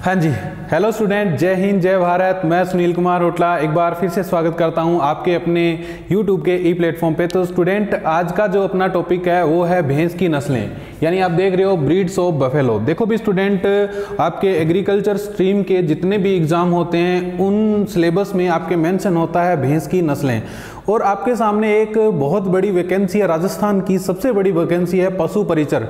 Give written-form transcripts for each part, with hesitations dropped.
हाँ जी, hello student, जय हिंद जय भारत। मैं सुनील कुमार होटला एक बार फिर से स्वागत करता हूं आपके अपने YouTube के ई प्लेटफॉर्म पे। तो स्टूडेंट, आज का जो अपना टॉपिक है वो है भैंस की नस्लें, यानी आप देख रहे हो ब्रीड्स ऑफ बफेलो। देखो भी स्टूडेंट, आपके एग्रीकल्चर स्ट्रीम के जितने भी एग्जाम होते हैं उन सिलेबस में आपके मेंशन होता है भैंस की नस्लें। और आपके सामने एक बहुत बड़ी वैकेंसी है, राजस्थान की सबसे बड़ी वैकेंसी है पशु परिचर।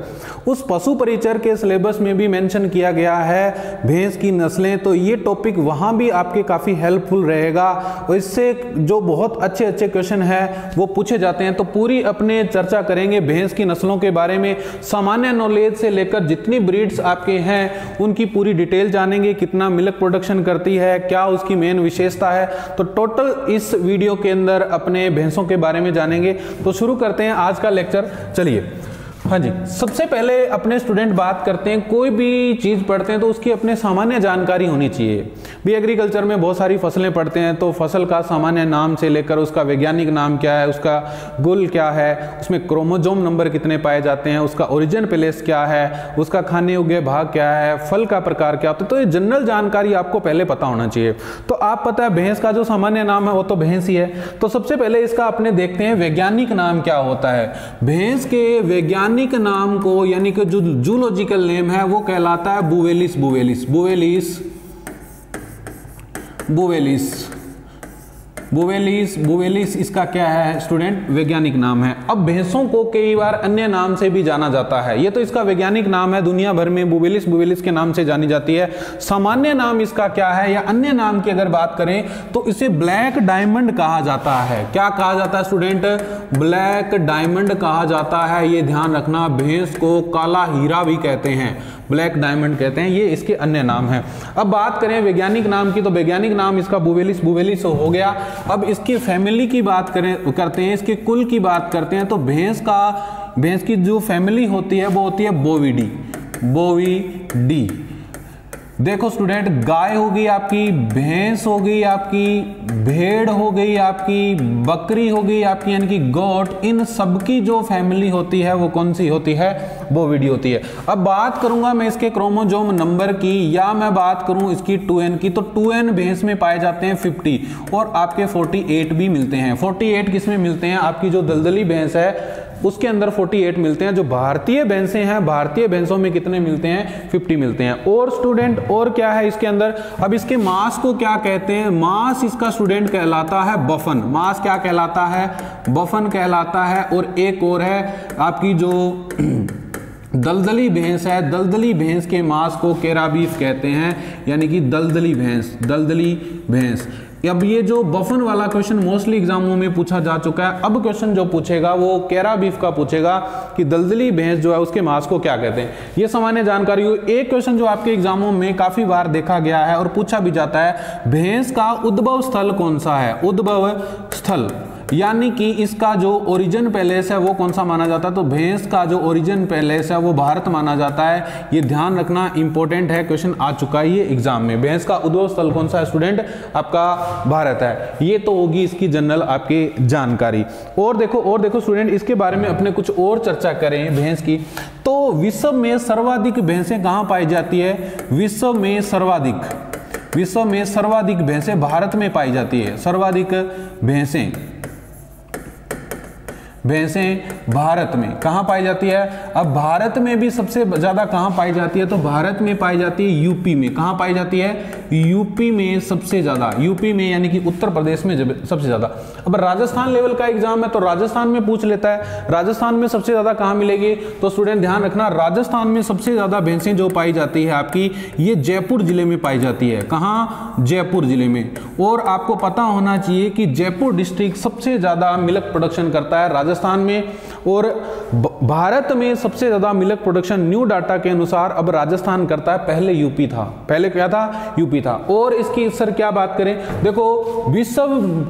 उस पशु परिचर के सिलेबस में भी मेंशन किया गया है भैंस की नस्लें। तो ये टॉपिक वहाँ भी आपके काफ़ी हेल्पफुल रहेगा और इससे जो बहुत अच्छे अच्छे क्वेश्चन हैं वो पूछे जाते हैं। तो पूरी अपने चर्चा करेंगे भैंस की नस्लों के बारे में, सामान्य नॉलेज से लेकर जितनी ब्रीड्स आपके हैं उनकी पूरी डिटेल जानेंगे, कितना मिल्क प्रोडक्शन करती है, क्या उसकी मेन विशेषता है। तो टोटल इस वीडियो के अंदर अपने भैंसों के बारे में जानेंगे। तो शुरू करते हैं आज का लेक्चर, चलिए। हाँ जी, सबसे पहले अपने स्टूडेंट बात करते हैं, कोई भी चीज़ पढ़ते हैं तो उसकी अपने सामान्य जानकारी होनी चाहिए। भी एग्रीकल्चर में बहुत सारी फसलें पढ़ते हैं तो फसल का सामान्य नाम से लेकर उसका वैज्ञानिक नाम क्या है, उसका गुल क्या है, उसमें क्रोमोजोम नंबर कितने पाए जाते हैं, उसका ओरिजिन प्लेस क्या है, उसका खाने योग्य भाग क्या है, फल का प्रकार क्या होता है। तो ये जनरल जानकारी आपको पहले पता होना चाहिए। तो आप पता है भैंस का जो सामान्य नाम है वो तो भैंस ही है। तो सबसे पहले इसका अपने देखते हैं वैज्ञानिक नाम क्या होता है। भैंस के वैज्ञानिक नाम को, यानी कि जो जूलॉजिकल नेम है वो कहलाता है बुवेलिस। बुवेलिस बुवेलिस बुवेलिस बुवेलिस बुवेलिस इसका क्या है स्टूडेंट, वैज्ञानिक नाम है। अब भैंसों को कई बार अन्य नाम से भी जाना जाता है, ये तो इसका वैज्ञानिक नाम है, दुनिया भर में बुवेलिस बुवेलिस के नाम से जानी जाती है। सामान्य नाम इसका क्या है या अन्य नाम की अगर बात करें तो इसे ब्लैक डायमंड कहा जाता है। क्या कहा जाता है स्टूडेंट, ब्लैक डायमंड कहा जाता है। ये ध्यान रखना, भैंस को काला हीरा भी कहते हैं, ब्लैक डायमंड कहते हैं, ये इसके अन्य नाम है। अब बात करें वैज्ञानिक नाम की तो वैज्ञानिक नाम इसका बुवेलिस बुवेलिस हो गया। अब इसकी फैमिली की बात करते हैं, इसके कुल की बात करते हैं तो भैंस की जो फैमिली होती है वो होती है बोविडी। बोविडी देखो स्टूडेंट, गाय हो गई आपकी, भैंस हो गई आपकी, भेड़ हो गई आपकी, बकरी हो गई आपकी यानी कि गोट, इन सबकी जो फैमिली होती है वो कौन सी होती है, बोविडी होती है। अब बात करूंगा मैं इसके क्रोमोजोम नंबर की या मैं बात करूं इसकी 2n की, तो 2n भैंस में पाए जाते हैं 50 और आपके 48 भी मिलते हैं। 48 किसमें मिलते हैं, आपकी जो दलदली भैंस है उसके अंदर 48 मिलते हैं। जो भारतीय भैंसें हैं, भारतीय भैंसों में कितने मिलते हैं, 50 मिलते हैं। और स्टूडेंट और क्या है इसके अंदर, अब इसके मांस को क्या कहते हैं, मांस इसका स्टूडेंट कहलाता है बफन। मांस क्या कहलाता है, बफन कहलाता है। और एक और है आपकी जो दलदली भैंस है, दलदली भैंस के मांस को केराबीफ कहते हैं, यानी कि दलदली भैंस, दलदली भैंस। अब ये जो बफन वाला क्वेश्चन मोस्टली एग्जामों में पूछा जा चुका है। अब क्वेश्चन जो पूछेगा वो केरा बीफ का पूछेगा कि दलदली भैंस जो है उसके मांस को क्या कहते हैं। ये सामान्य जानकारी हो। एक क्वेश्चन जो आपके एग्जामों में काफी बार देखा गया है और पूछा भी जाता है, भैंस का उद्भव स्थल कौन सा है, उद्भव स्थल, यानी कि इसका जो ओरिजिन पैलेस है वो कौन सा माना जाता है। तो भैंस का जो ओरिजिन पैलेस है वो भारत माना जाता है। ये ध्यान रखना, इंपॉर्टेंट है, क्वेश्चन आ चुका है ये एग्जाम में। भैंस का उद्भव स्थल कौन सा है स्टूडेंट, आपका भारत है। ये तो होगी इसकी जनरल आपकी जानकारी। और देखो स्टूडेंट, इसके बारे में अपने कुछ और चर्चा करें भैंस की। तो विश्व में सर्वाधिक भैंसें कहाँ पाई जाती है, विश्व में सर्वाधिक भैंसें भारत में पाई जाती है। सर्वाधिक भैंसें भारत में कहां पाई जाती है। अब भारत में भी सबसे ज्यादा कहां पाई जाती है, तो भारत में पाई जाती है यूपी में। कहां पाई जाती है, यूपी में सबसे ज्यादा, यूपी में यानी कि उत्तर प्रदेश में सबसे ज्यादा। अब राजस्थान लेवल का एग्जाम है तो राजस्थान में पूछ लेता है, राजस्थान में सबसे ज्यादा कहां मिलेगी। तो स्टूडेंट ध्यान रखना, राजस्थान में सबसे ज्यादा भैंसें जो पाई जाती है आपकी, ये जयपुर जिले में पाई जाती है। कहां, जयपुर जिले में। और आपको पता होना चाहिए कि जयपुर डिस्ट्रिक्ट सबसे ज्यादा मिल्क प्रोडक्शन करता है राजस्थान में। और भारत में सबसे ज्यादा मिल्क प्रोडक्शन न्यू डाटा के अनुसार अब राजस्थान करता है, पहले यूपी था। पहले क्या था, यूपी था। और इसकी सर क्या बात करें, देखो विश्व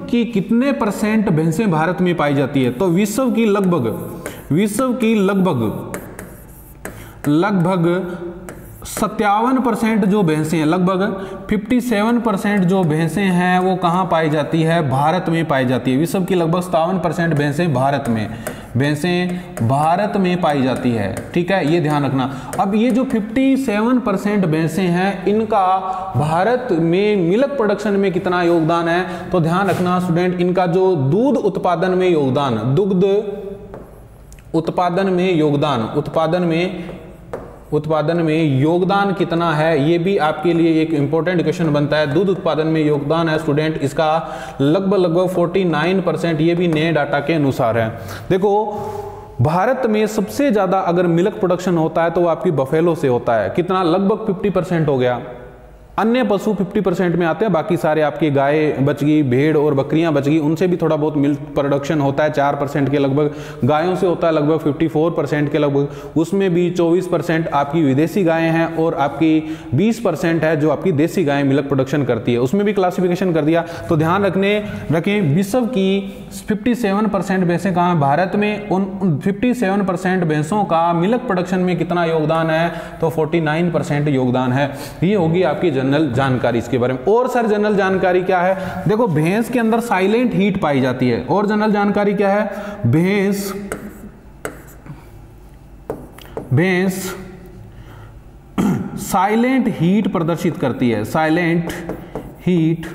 की कितने % भैंसें भारत में पाई जाती है, तो विश्व की लगभग 57% जो भैंसें हैं, लगभग 57% जो भैंसें हैं वो कहाँ पाई जाती है? भारत में पाई जाती है। विश्व की लगभग 57% भैंसें भारत में पाई जाती है। ठीक है, ये ध्यान रखना। अब ये जो 57% भैंसें हैं, इनका भारत में मिल्क प्रोडक्शन में कितना योगदान है? तो ध्यान रखना स्टूडेंट, इनका जो दूध उत्पादन में योगदान, दुग्ध उत्पादन में योगदान कितना है, ये भी आपके लिए एक इंपॉर्टेंट क्वेश्चन बनता है। दूध उत्पादन में योगदान है स्टूडेंट इसका लगभग 49%, ये भी नए डाटा के अनुसार है। देखो, भारत में सबसे ज्यादा अगर मिल्क प्रोडक्शन होता है तो वो आपकी बफेलो से होता है। कितना? लगभग 50% हो गया। अन्य पशु 50% में आते हैं, बाकी सारे आपकी गाय बच गई, भेड़ और बकरियां बच गई, उनसे भी थोड़ा बहुत मिल्क प्रोडक्शन होता है 4% के लगभग। गायों से होता है लगभग 54% के लगभग, उसमें भी 24% आपकी विदेशी गायें हैं और आपकी 20% है जो आपकी देसी गायें मिल्क प्रोडक्शन करती है, उसमें भी क्लासिफिकेशन कर दिया। तो ध्यान रखें, विश्व की 57% भैंसें कहाँ हैं? भारत में। उन 57% भैंसों का मिल्क प्रोडक्शन में कितना योगदान है? तो 49% योगदान है। ये होगी आपकी जनरल जानकारी इसके बारे में। और सर जनरल जानकारी क्या है? देखो, भैंस के अंदर साइलेंट हीट पाई जाती है। और जनरल जानकारी क्या है? भैंस साइलेंट हीट प्रदर्शित करती है, साइलेंट हीट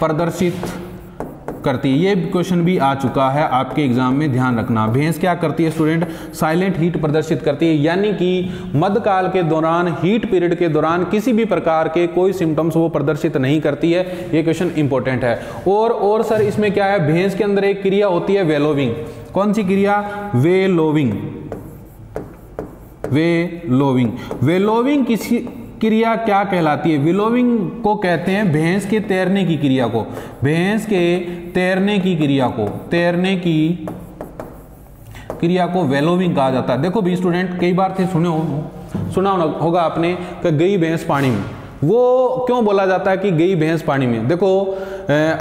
प्रदर्शित करती है। ये क्वेश्चन भी आ चुका है आपके एग्जाम में, ध्यान रखना। भैंस क्या करती है स्टूडेंट? साइलेंट हीट प्रदर्शित करती है, यानी कि मध्यकाल के दौरान, हीट पीरियड के दौरान किसी भी प्रकार के कोई सिम्टम्स वो प्रदर्शित नहीं करती है। ये क्वेश्चन इंपॉर्टेंट है। और सर इसमें क्या है? भैंस के अंदर एक क्रिया होती है वेलोविंग। कौन सी क्रिया? वेलोविंग किसी क्रिया क्या कहलाती है? विलोविंग को कहते हैं भैंस के तैरने की क्रिया को, क्रिया को वेलोविंग कहा जाता है। देखो भी स्टूडेंट, कई बार सुना होगा आपने कि गई भैंस पानी में। वो क्यों बोला जाता है कि गई भैंस पानी में? देखो,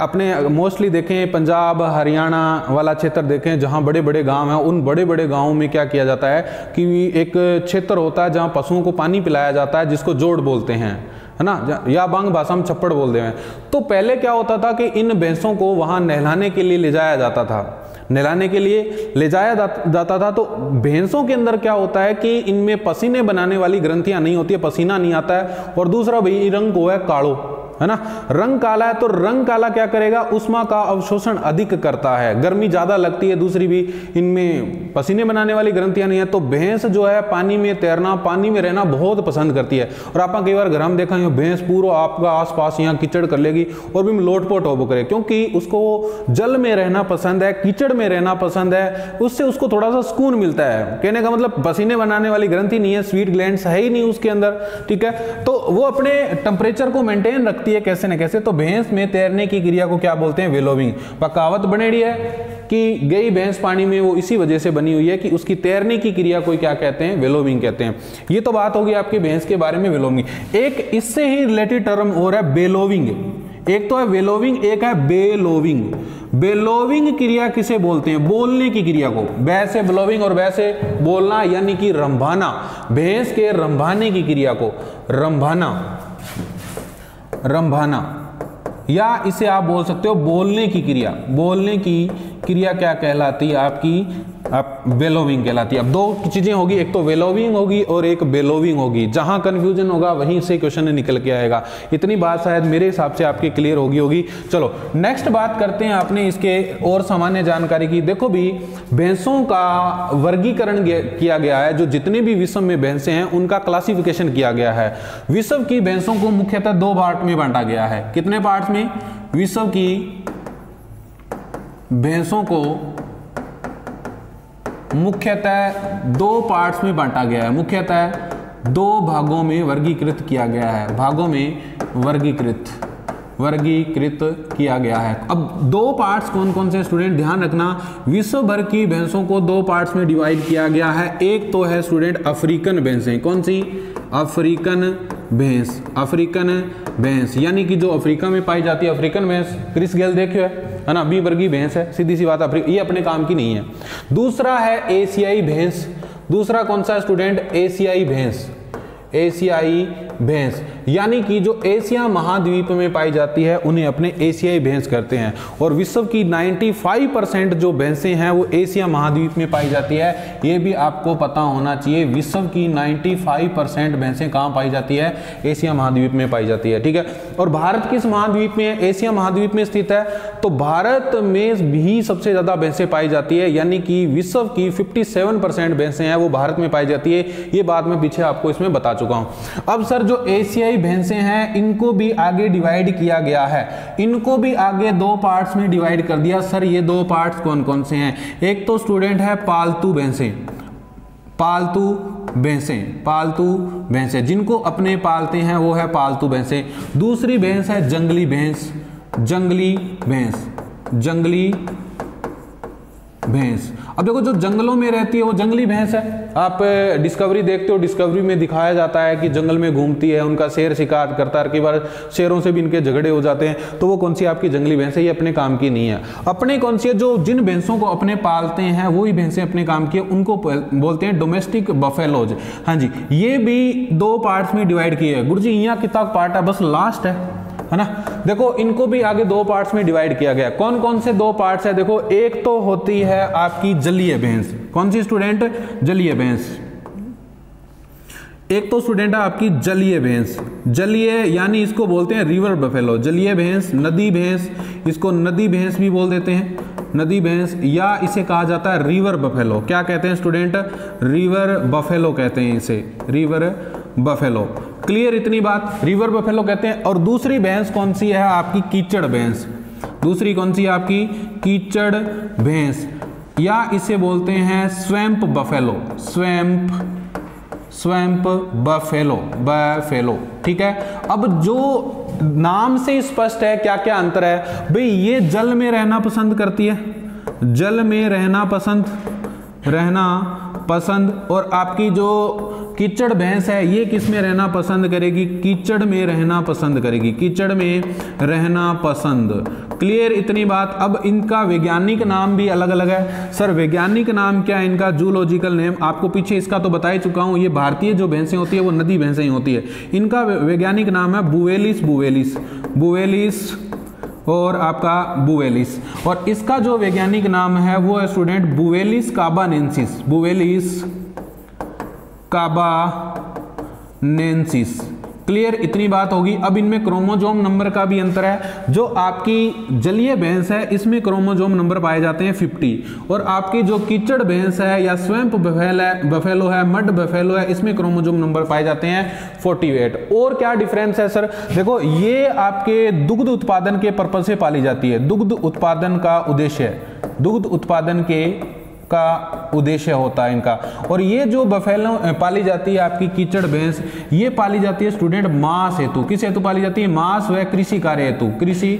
अपने मोस्टली देखें पंजाब हरियाणा वाला क्षेत्र देखें, जहाँ बड़े बड़े गांव हैं, उन बड़े बड़े गांवों में क्या किया जाता है कि एक क्षेत्र होता है जहाँ पशुओं को पानी पिलाया जाता है, जिसको जोड़ बोलते हैं, है ना, या बांग भाषा में छप्पड़ बोलते हैं। तो पहले क्या होता था कि इन भैंसों को वहाँ नहलाने के लिए ले जाया जाता था। तो भैंसों के अंदर क्या होता है कि इनमें पसीने बनाने वाली ग्रंथियां नहीं होती है, पसीना नहीं आता है। और दूसरा भाई रंग को है कालो, है ना, रंग काला है। तो रंग काला क्या करेगा? उष्मा का अवशोषण अधिक करता है, गर्मी ज्यादा लगती है। दूसरी भी इनमें पसीने बनाने वाली ग्रंथियां नहीं है। तो भैंस जो है पानी में तैरना, पानी में रहना बहुत पसंद करती है। और आप कई बार घर में देखा भैंस पूरा आपका आसपास यहाँ कीचड़ कर लेगी और भी लोटपोट हो करे, क्योंकि उसको जल में रहना पसंद है, कीचड़ में रहना पसंद है। उससे उसको थोड़ा सा सुकून मिलता है। कहने का मतलब पसीने बनाने वाली ग्रंथि नहीं है, स्वीट ग्लैंड्स है ही नहीं उसके अंदर। ठीक है, तो वो अपने टेम्परेचर को मेंटेन रखती है कैसे न कैसे। तो भैंस में तैरने की क्रिया को क्या बोलते हैं? वेलोविंग। कहावत बनेड़ी है कि गई भैंस पानी में, वो इसी वजह से बनी हुई है कि उसकी तैरने की क्रिया को क्या कहते हैं? वेलोविंग कहते हैं। ये तो बात होगी आपकी भैंस के बारे में, वेलोविंग। एक इससे ही रिलेटेड टर्म और है बेलोविंग। एक तो है वेलोविंग, एक है बेलोविंग। बेलोविंग क्रिया किसे बोलते हैं? बोलने की क्रिया को। वैसे बेलोविंग और वैसे बोलना, यानी कि रंभाना, भैंस के रंभाने की क्रिया को रंभाना, या इसे आप बोल सकते हो बोलने की क्रिया। बोलने की क्रिया क्या कहलाती है आपकी? बेलोविंग कहलाती है। अब दो चीजें होगी, एक तो वेलोविंग होगी और एक बेलोविंग होगी। जहां कंफ्यूजन होगा वहीं से क्वेश्चन निकल के आएगा। इतनी बात शायद मेरे हिसाब से आपके क्लियर होगी। चलो नेक्स्ट बात करते हैं आपने इसके और सामान्य जानकारी की। देखो भी, भैंसों का वर्गीकरण किया गया है। जो जितने भी विश्व में भैंसें हैं उनका क्लासिफिकेशन किया गया है। विश्व की भैंसों को मुख्यतः 2 पार्ट में बांटा गया है। कितने पार्ट्स में? विश्व की भैंसों को मुख्यतः 2 पार्ट्स में बांटा गया है। मुख्यतः 2 भागों में वर्गीकृत किया गया है। भागों में वर्गीकृत किया गया है। अब 2 पार्ट्स कौन कौन से स्टूडेंट? ध्यान रखना, विश्व भर की भैंसों को 2 पार्ट्स में डिवाइड किया गया है। एक तो है स्टूडेंट अफ्रीकन भैंसें। कौन सी? अफ्रीकन भैंस, यानी कि जो अफ्रीका में पाई जाती है अफ्रीकन भैंस। क्रिस गेल देखियो है ना, बी वर्गीय भैंस है, सीधी सी बात। ये अपने काम की नहीं है। दूसरा है एशियाई भैंस। दूसरा कौन सा स्टूडेंट? एशियाई भैंस। एशियाई भैंस, यानी कि जो एशिया महाद्वीप में पाई जाती है उन्हें अपने एशियाई भैंस करते हैं। और विश्व की 95% जो भैंसें हैं वो एशिया महाद्वीप में पाई जाती है, ये भी आपको पता होना चाहिए। विश्व की 95% भैंसें कहाँ पाई जाती है? एशिया महाद्वीप में पाई जाती है, ठीक है। और भारत किस महाद्वीप में है? एशिया महाद्वीप में स्थित है, तो भारत में भी सबसे ज्यादा भैंसें पाई जाती है, यानी कि विश्व की 57% भैंसें हैं वो भारत में पाई जाती है। ये बात मैं पीछे आपको इसमें बता चुका हूं। अब सर जो एशियाई भैंसें हैं इनको भी आगे डिवाइड किया गया है, इनको भी आगे दो पार्ट्स में डिवाइड कर दिया। सर ये दो पार्ट्स कौन कौन से हैं? एक तो स्टूडेंट है पालतू भैंसें, पालतू भैंसें, पालतू भैंसें जिनको अपने पालते हैं वो है पालतू भैंसें। दूसरी भैंस है जंगली भैंस, जंगली भैंस, जंगली भैंस। अब देखो जो जंगलों में रहती है वो जंगली भैंस है। आप डिस्कवरी देखते हो, डिस्कवरी में दिखाया जाता है कि जंगल में घूमती है, उनका शेर शिकार करता है, कई बार शेरों से भी इनके झगड़े हो जाते हैं, तो वो कौन सी आपकी जंगली भैंस है? ये अपने काम की नहीं है। अपने कौन सी है? जो जिन भैंसों को अपने पालते हैं वही भैंसें अपने काम की है, उनको बोलते हैं डोमेस्टिक बफेलोज। हाँ जी, ये भी दो पार्ट्स में डिवाइड किए हैं। गुरु जी यहाँ कितना पार्ट है? बस लास्ट है ना। देखो इनको भी आगे दो पार्ट्स में डिवाइड किया गया। कौन कौन से दो पार्ट्स है? देखो एक तो होती है आपकी जलीय भैंस। कौन सी स्टूडेंट? जलीय भैंस। एक तो स्टूडेंट है आपकी जलीय भैंस, जलीय यानी इसको बोलते हैं रिवर बफेलो, जलीय भैंस, नदी भैंस, इसको नदी भैंस भी बोल देते हैं, नदी भैंस, या इसे कहा जाता है रिवर बफेलो। क्या कहते हैं स्टूडेंट? रिवर बफेलो कहते हैं इसे, रिवर बफेलो। क्लियर इतनी बात? रिवर बफेलो कहते हैं। और दूसरी भैंस कौन सी है आपकी? कीचड़ भैंस। दूसरी कौन सी है आपकी? कीचड़ भैंस, या इसे बोलते हैं swamp buffalo, swamp, swamp buffalo, buffalo, ठीक है। अब जो नाम से स्पष्ट है क्या क्या अंतर है भाई, ये जल में रहना पसंद करती है, जल में रहना पसंद, और आपकी जो कीचड़ भैंस है ये किस में रहना पसंद करेगी? कीचड़ में रहना पसंद करेगी, कीचड़ में रहना पसंद। क्लियर इतनी बात? अब इनका वैज्ञानिक नाम भी अलग अलग है। सर वैज्ञानिक नाम क्या है इनका? जूलॉजिकल नेम आपको पीछे इसका तो बता ही चुका हूं। ये भारतीय जो भैंसें होती है वो नदी भैंसें ही होती है। इनका वैज्ञानिक नाम है बुवेलिस, बुवेलिस, बुवेलिस और आपका बुवेलिस। और इसका जो वैज्ञानिक नाम है वो है स्टूडेंट बुवेलिस काबानेंसिस, बुवेलिस काबानेंसिस। क्लियर इतनी बात होगी। अब इनमें क्रोमोजोम नंबर का भी अंतर है। जो आपकी जलीय भैंस है इसमें क्रोमोजोम नंबर पाए जाते हैं 50, और आपकी जो कीचड़ भैंस है या स्वैम्प बफेलो है, मड बफेलो है, इसमें क्रोमोजोम नंबर पाए जाते हैं 48। और क्या डिफरेंस है सर? देखो ये आपके दुग्ध उत्पादन के पर्पज से पाली जाती है, दुग्ध उत्पादन का उद्देश्य, दुग्ध उत्पादन का उद्देश्य होता है इनका। और ये जो बफेलो पाली जाती है आपकी कीचड़ भैंस, ये पाली जाती है स्टूडेंट मांस हेतु। किस हेतु पाली जाती है? मांस व कृषि कार्य हेतु, कृषि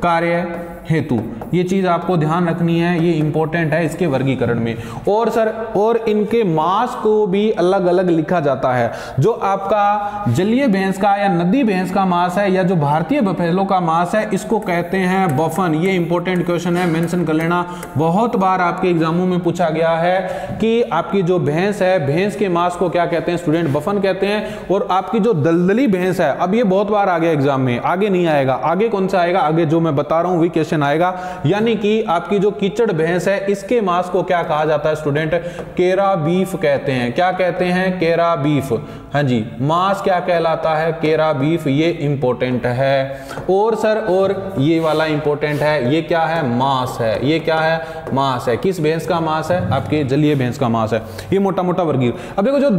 कार्य हेतु। ये चीज आपको ध्यान रखनी है, ये इंपॉर्टेंट है इसके वर्गीकरण में। और सर और इनके मांस को भी अलग अलग लिखा जाता है। जो आपका जलीय भैंस का या नदी भैंस का मांस है या जो भारतीय बफेलो का मांस है इसको कहते हैं बफन। ये इंपॉर्टेंट क्वेश्चन है, मेंशन कर लेना। बहुत बार आपके एग्जामों में पूछा गया है कि आपकी जो भैंस है, भैंस के मांस को क्या कहते हैं स्टूडेंट? बफन कहते हैं। और आपकी जो दलदली भैंस है, अब ये बहुत बार आ गया एग्जाम में, आगे नहीं आएगा। आगे कौन सा आएगा? आगे जो मैं बता रहा हूं वही क्वेश्चन आएगा। यानी कि आपकी जो कीचड़ भैंस है इसके मांस को क्या कहा जाता है स्टूडेंट? केरा बीफ कहते हैं। क्या कहते हैं? केरा बीफ। हाँ जी, मांस क्या कहलाता है? केरा बीफ। ये इंपॉर्टेंट है। और सर और ये वाला इंपॉर्टेंट है, ये क्या है? मांस है। ये क्या है? मांस है। किस भैंस का मांस है? आपके जलीय भैंस का मांस है। ये मोटा मोटा वर्गीकरण। अब देखो जो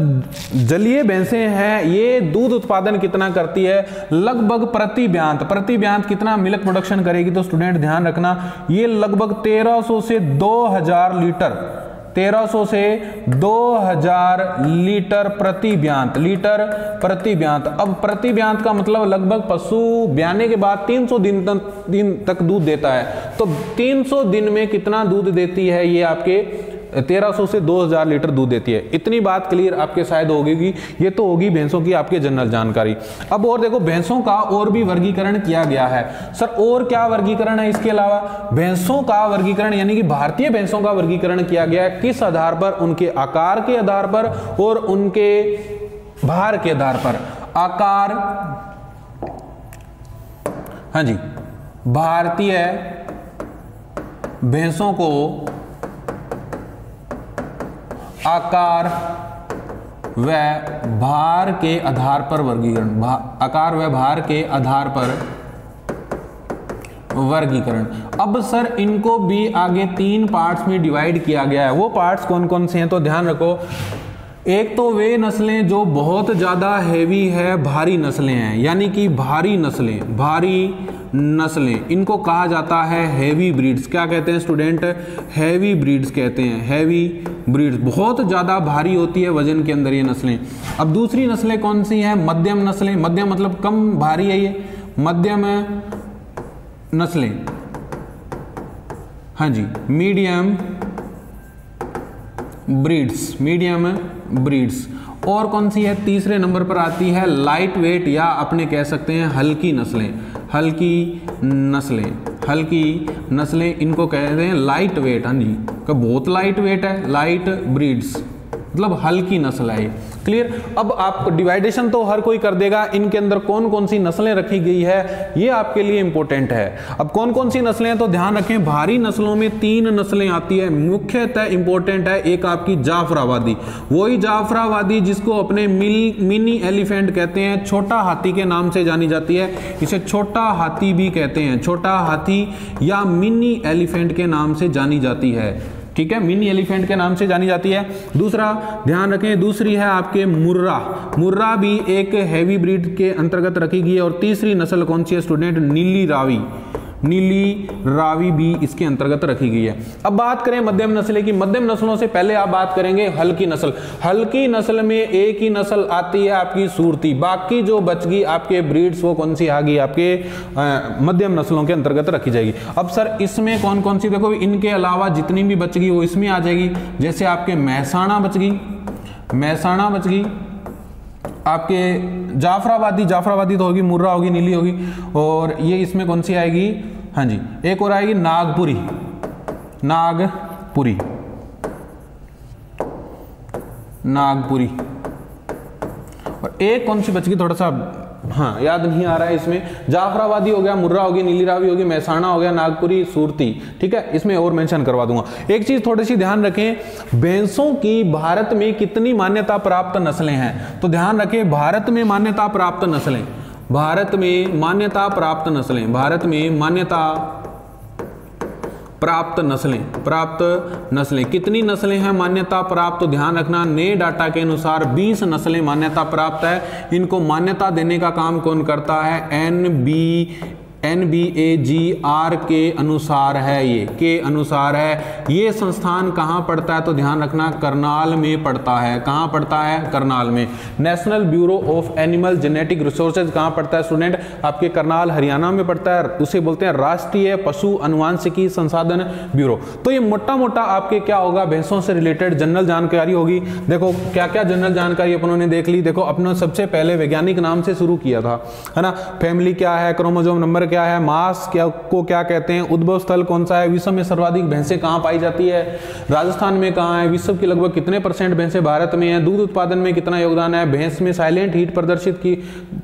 जलीय भैंसें हैं ये दूध उत्पादन कितना करती है? लगभग प्रति ब्यांत कितना मिल्क प्रोडक्शन करेगी? तो स्टूडेंट ध्यान रखना, ये लगभग 1300 से 2000 लीटर, 1300 से 2000 लीटर प्रति ब्यांत, लीटर प्रति ब्यांत। अब प्रति ब्यांत का मतलब लगभग पशु ब्याने के बाद 300 दिन तक दूध देता है। तो 300 दिन में कितना दूध देती है? ये आपके 1300 से 2000 लीटर दूध देती है। इतनी बात क्लियर आपके शायद होगी। ये तो होगी भैंसों की आपके जनरल जानकारी। अब और देखो भैंसों का और भी वर्गीकरण किया गया है। सर और क्या वर्गीकरण है इसके अलावा? भैंसों का वर्गीकरण यानी कि भारतीय भैंसों का वर्गीकरण किया गया है। किस आधार पर? उनके आकार के आधार पर और उनके भार के आधार पर, आकार, हाँ जी, भारतीय भैंसों को आकार व भार के आधार पर वर्गीकरण, आकार व भार के आधार पर वर्गीकरण। अब सर इनको भी आगे 3 पार्ट्स में डिवाइड किया गया है। वो पार्ट्स कौन कौन से हैं तो ध्यान रखो। एक तो वे नस्लें जो बहुत ज़्यादा हैवी है, भारी नस्लें हैं, यानी कि भारी नस्लें, इनको कहा जाता है हैवी ब्रीड्स। क्या कहते हैं स्टूडेंट? हैवी ब्रीड्स कहते हैं, हैवी ब्रीड्स, बहुत ज़्यादा भारी होती है वजन के अंदर ये नस्लें। अब दूसरी नस्लें कौन सी हैं? मध्यम नस्लें। मध्यम मतलब कम भारी है ये, मध्यम नस्लें, हाँ जी, मीडियम ब्रीड्स, मीडियम ब्रीड्स। और कौन सी है? तीसरे नंबर पर आती है लाइट वेट, या अपने कह सकते हैं हल्की नस्लें, हल्की नस्लें इनको कहते हैं लाइट वेट। हाँ जी, का बहुत लाइट वेट है, लाइट ब्रीड्स मतलब हल्की नस्ल है। क्लियर? अब आप डिवाइडेशन तो हर कोई कर देगा, इनके अंदर कौन कौन सी नस्लें रखी गई है ये आपके लिए इंपॉर्टेंट है। अब कौन कौन सी नस्लें हैं तो ध्यान रखें, भारी नस्लों में 3 नस्लें आती है, मुख्यतः इंपॉर्टेंट है। एक आपकी जाफराबादी, वही जाफराबादी जिसको अपने मिनी एलिफेंट कहते हैं, छोटा हाथी के नाम से जानी जाती है, इसे छोटा हाथी भी कहते हैं, छोटा हाथी या मिनी एलिफेंट के नाम से जानी जाती है। ठीक है, मिनी एलिफेंट के नाम से जानी जाती है। दूसरा ध्यान रखें, दूसरी है आपके मुर्रा, मुर्रा भी एक हैवी ब्रीड के अंतर्गत रखी गई है। और तीसरी नस्ल कौन सी है स्टूडेंट? नीली रावी, नीली रावी भी इसके अंतर्गत रखी गई है। अब बात करें मध्यम नस्ल की। मध्यम नस्लों से पहले आप बात करेंगे हल्की नस्ल। हल्की नस्ल में एक ही नस्ल आती है आपकी सूरती, बाकी जो बच गई आपके ब्रीड्स वो कौन सी आ गई? आपके मध्यम नस्लों के अंतर्गत रखी जाएगी। अब सर इसमें कौन कौन सी, देखो इनके अलावा जितनी भी बच गई वो इसमें आ जाएगी। जैसे आपके महसाणा बच गई, महसाणा बच गई, आपके जाफराबादी तो होगी, मुर्रा होगी, नीली होगी, और ये इसमें कौन सी आएगी? हाँ जी, एक और आएगी नागपुरी, नागपुरी। और एक कौन सी बच गई थोड़ा सा, हाँ याद नहीं आ रहा है इसमें। जाफराबादी हो गया, मुर्रा होगी, नीली रावी होगी, महसाणा हो गया, नागपुरी, सूरती। ठीक है, इसमें और मेंशन करवा दूंगा। एक चीज थोड़ी सी ध्यान रखें, भैंसों की भारत में कितनी मान्यता प्राप्त नस्लें हैं तो ध्यान रखें, भारत में मान्यता प्राप्त नस्लें, भारत में मान्यता प्राप्त नस्लें, भारत में मान्यता प्राप्त नस्लें कितनी नस्लें हैं मान्यता प्राप्त? तो ध्यान रखना, नए डाटा के अनुसार 20 नस्लें मान्यता प्राप्त है। इनको मान्यता देने का काम कौन करता है? NBAGR के अनुसार है, ये के अनुसार है। ये संस्थान कहाँ पड़ता है तो ध्यान रखना, करनाल में पड़ता है। कहाँ पड़ता है? करनाल में। National bureau of animal genetic resources कहाँ पड़ता है स्टूडेंट? आपके करनाल हरियाणा में पड़ता है। उसे बोलते हैं राष्ट्रीय पशु अनुवांशिकी संसाधन ब्यूरो। तो ये मोटा मोटा आपके क्या होगा? भैंसों से रिलेटेड जनरल जानकारी होगी। देखो क्या क्या जनरल जानकारी अपनों ने देख ली। देखो अपने सबसे पहले वैज्ञानिक नाम से शुरू किया था, है ना। फैमिली क्या है, क्रोमोसोम नंबर क्या है, मास क्या कहते हैं, उद्भव स्थल कौन सा है, विश्व में सर्वाधिक भैंसें कहां पाई जाती है, राजस्थान में कहां है, विश्व की लगभग कितने % भैंसें भारत में हैं, दूध उत्पादन में कितना योगदान है, भैंस में साइलेंट हीट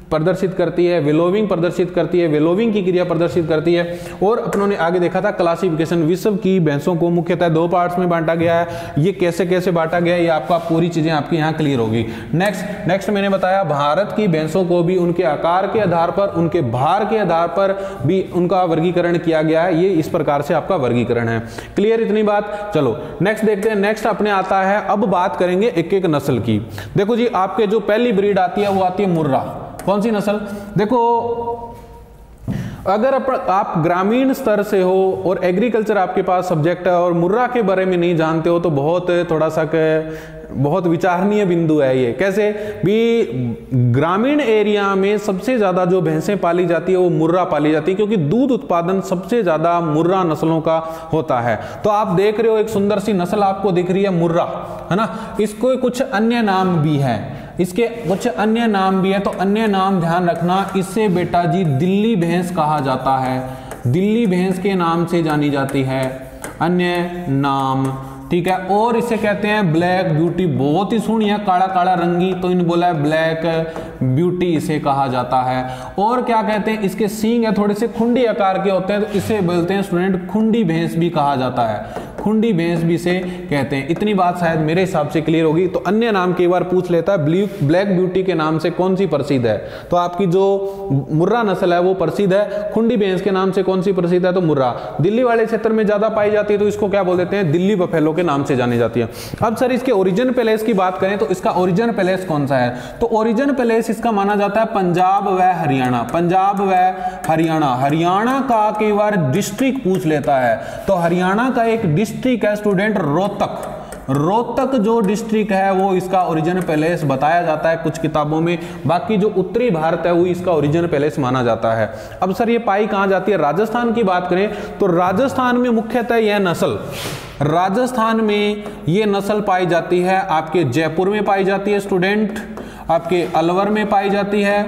प्रदर्शित करती है, वेलोविंग प्रदर्शित करती है, वेलोविंग की क्रिया प्रदर्शित करती है। और अपनों ने आगे देखा था क्लासिफिकेशन, विश्व की भैंसों को मुख्यतः 2 पार्ट्स में बांटा गया है। ये कैसे कैसे बांटा गया है, ये आपका पूरी चीजें आपकी यहाँ क्लियर होगी। नेक्स्ट मैंने बताया भारत की भैंसों को भी उनके आकार के आधार पर, उनके भार के आधार पर भी उनका वर्गीकरण किया गया है। ये इस प्रकार से आपका वर्गीकरण है। क्लियर इतनी बात? चलो नेक्स्ट देखते हैं। नेक्स्ट अपने आता है, अब बात करेंगे एक एक नस्ल की। देखो जी, आपके जो पहली ब्रीड आती है वो आती है मुर्रा। कौन सी नस्ल? देखो अगर आप ग्रामीण स्तर से हो और एग्रीकल्चर आपके पास सब्जेक्ट है और मुर्रा के बारे में नहीं जानते हो तो बहुत विचारणीय बिंदु है ये। कैसे भी ग्रामीण एरिया में सबसे ज्यादा जो भैंसें पाली जाती है वो मुर्रा पाली जाती है, क्योंकि दूध उत्पादन सबसे ज्यादा मुर्रा नस्लों का होता है। तो आप देख रहे हो एक सुंदर सी नस्ल आपको दिख रही है मुर्रा, है ना। इसको कुछ अन्य नाम भी है, इसके कुछ अन्य नाम भी है, तो अन्य नाम ध्यान रखना। इससे बेटा जी दिल्ली भैंस कहा जाता है, दिल्ली भैंस के नाम से जानी जाती है। अन्य नाम ठीक है। और इसे कहते हैं ब्लैक ब्यूटी, बहुत ही सुनी है, काला काला रंगी, तो इन बोला है ब्लैक ब्यूटी इसे कहा जाता है। और क्या कहते हैं, इसके सींग है थोड़े से खुंडी आकार के होते हैं, तो इसे बोलते हैं स्टूडेंट खुंडी भैंस भी कहा जाता है, खुंडी भैंस भी से कहते हैं। इतनी बात शायद मेरे हिसाब से क्लियर होगी। तो अन्य नाम कई बार पूछ लेता है, ब्लैक ब्यूटी के नाम से कौन सी प्रसिद्ध है, तो आपकी जो मुर्रा नस्ल है वो प्रसिद्ध है। खुंडी भैंस के नाम से कौन सी प्रसिद्ध है, तो मुर्रा। दिल्ली वाले क्षेत्र में ज्यादा पाई जाती है, तो इसको क्या बोल देते हैं, दिल्ली बफेलो के नाम से जानी जाती है। अब सर इसके ओरिजिन पैलेस की बात करें तो इसका ओरिजिन पैलेस कौन सा है, तो ओरिजिन पैलेस इसका माना जाता है पंजाब व हरियाणा, पंजाब व हरियाणा। हरियाणा का कई बार डिस्ट्रिक्ट पूछ लेता है, तो हरियाणा का एक डिस्ट्रिक्ट है स्टूडेंट रोहतक, रोहतक जो डिस्ट्रिक्ट है वो इसका ओरिजिन पैलेस बताया जाता है कुछ किताबों में। बाकी जो उत्तरी भारत है वो इसका ओरिजिन पैलेस माना जाता है। अब सर ये पाई कहां जाती है, राजस्थान की बात करें तो राजस्थान में मुख्यतः यह नस्ल, राजस्थान में ये नस्ल पाई जाती है, आपके जयपुर में पाई जाती है स्टूडेंट, आपके अलवर में पाई जाती है,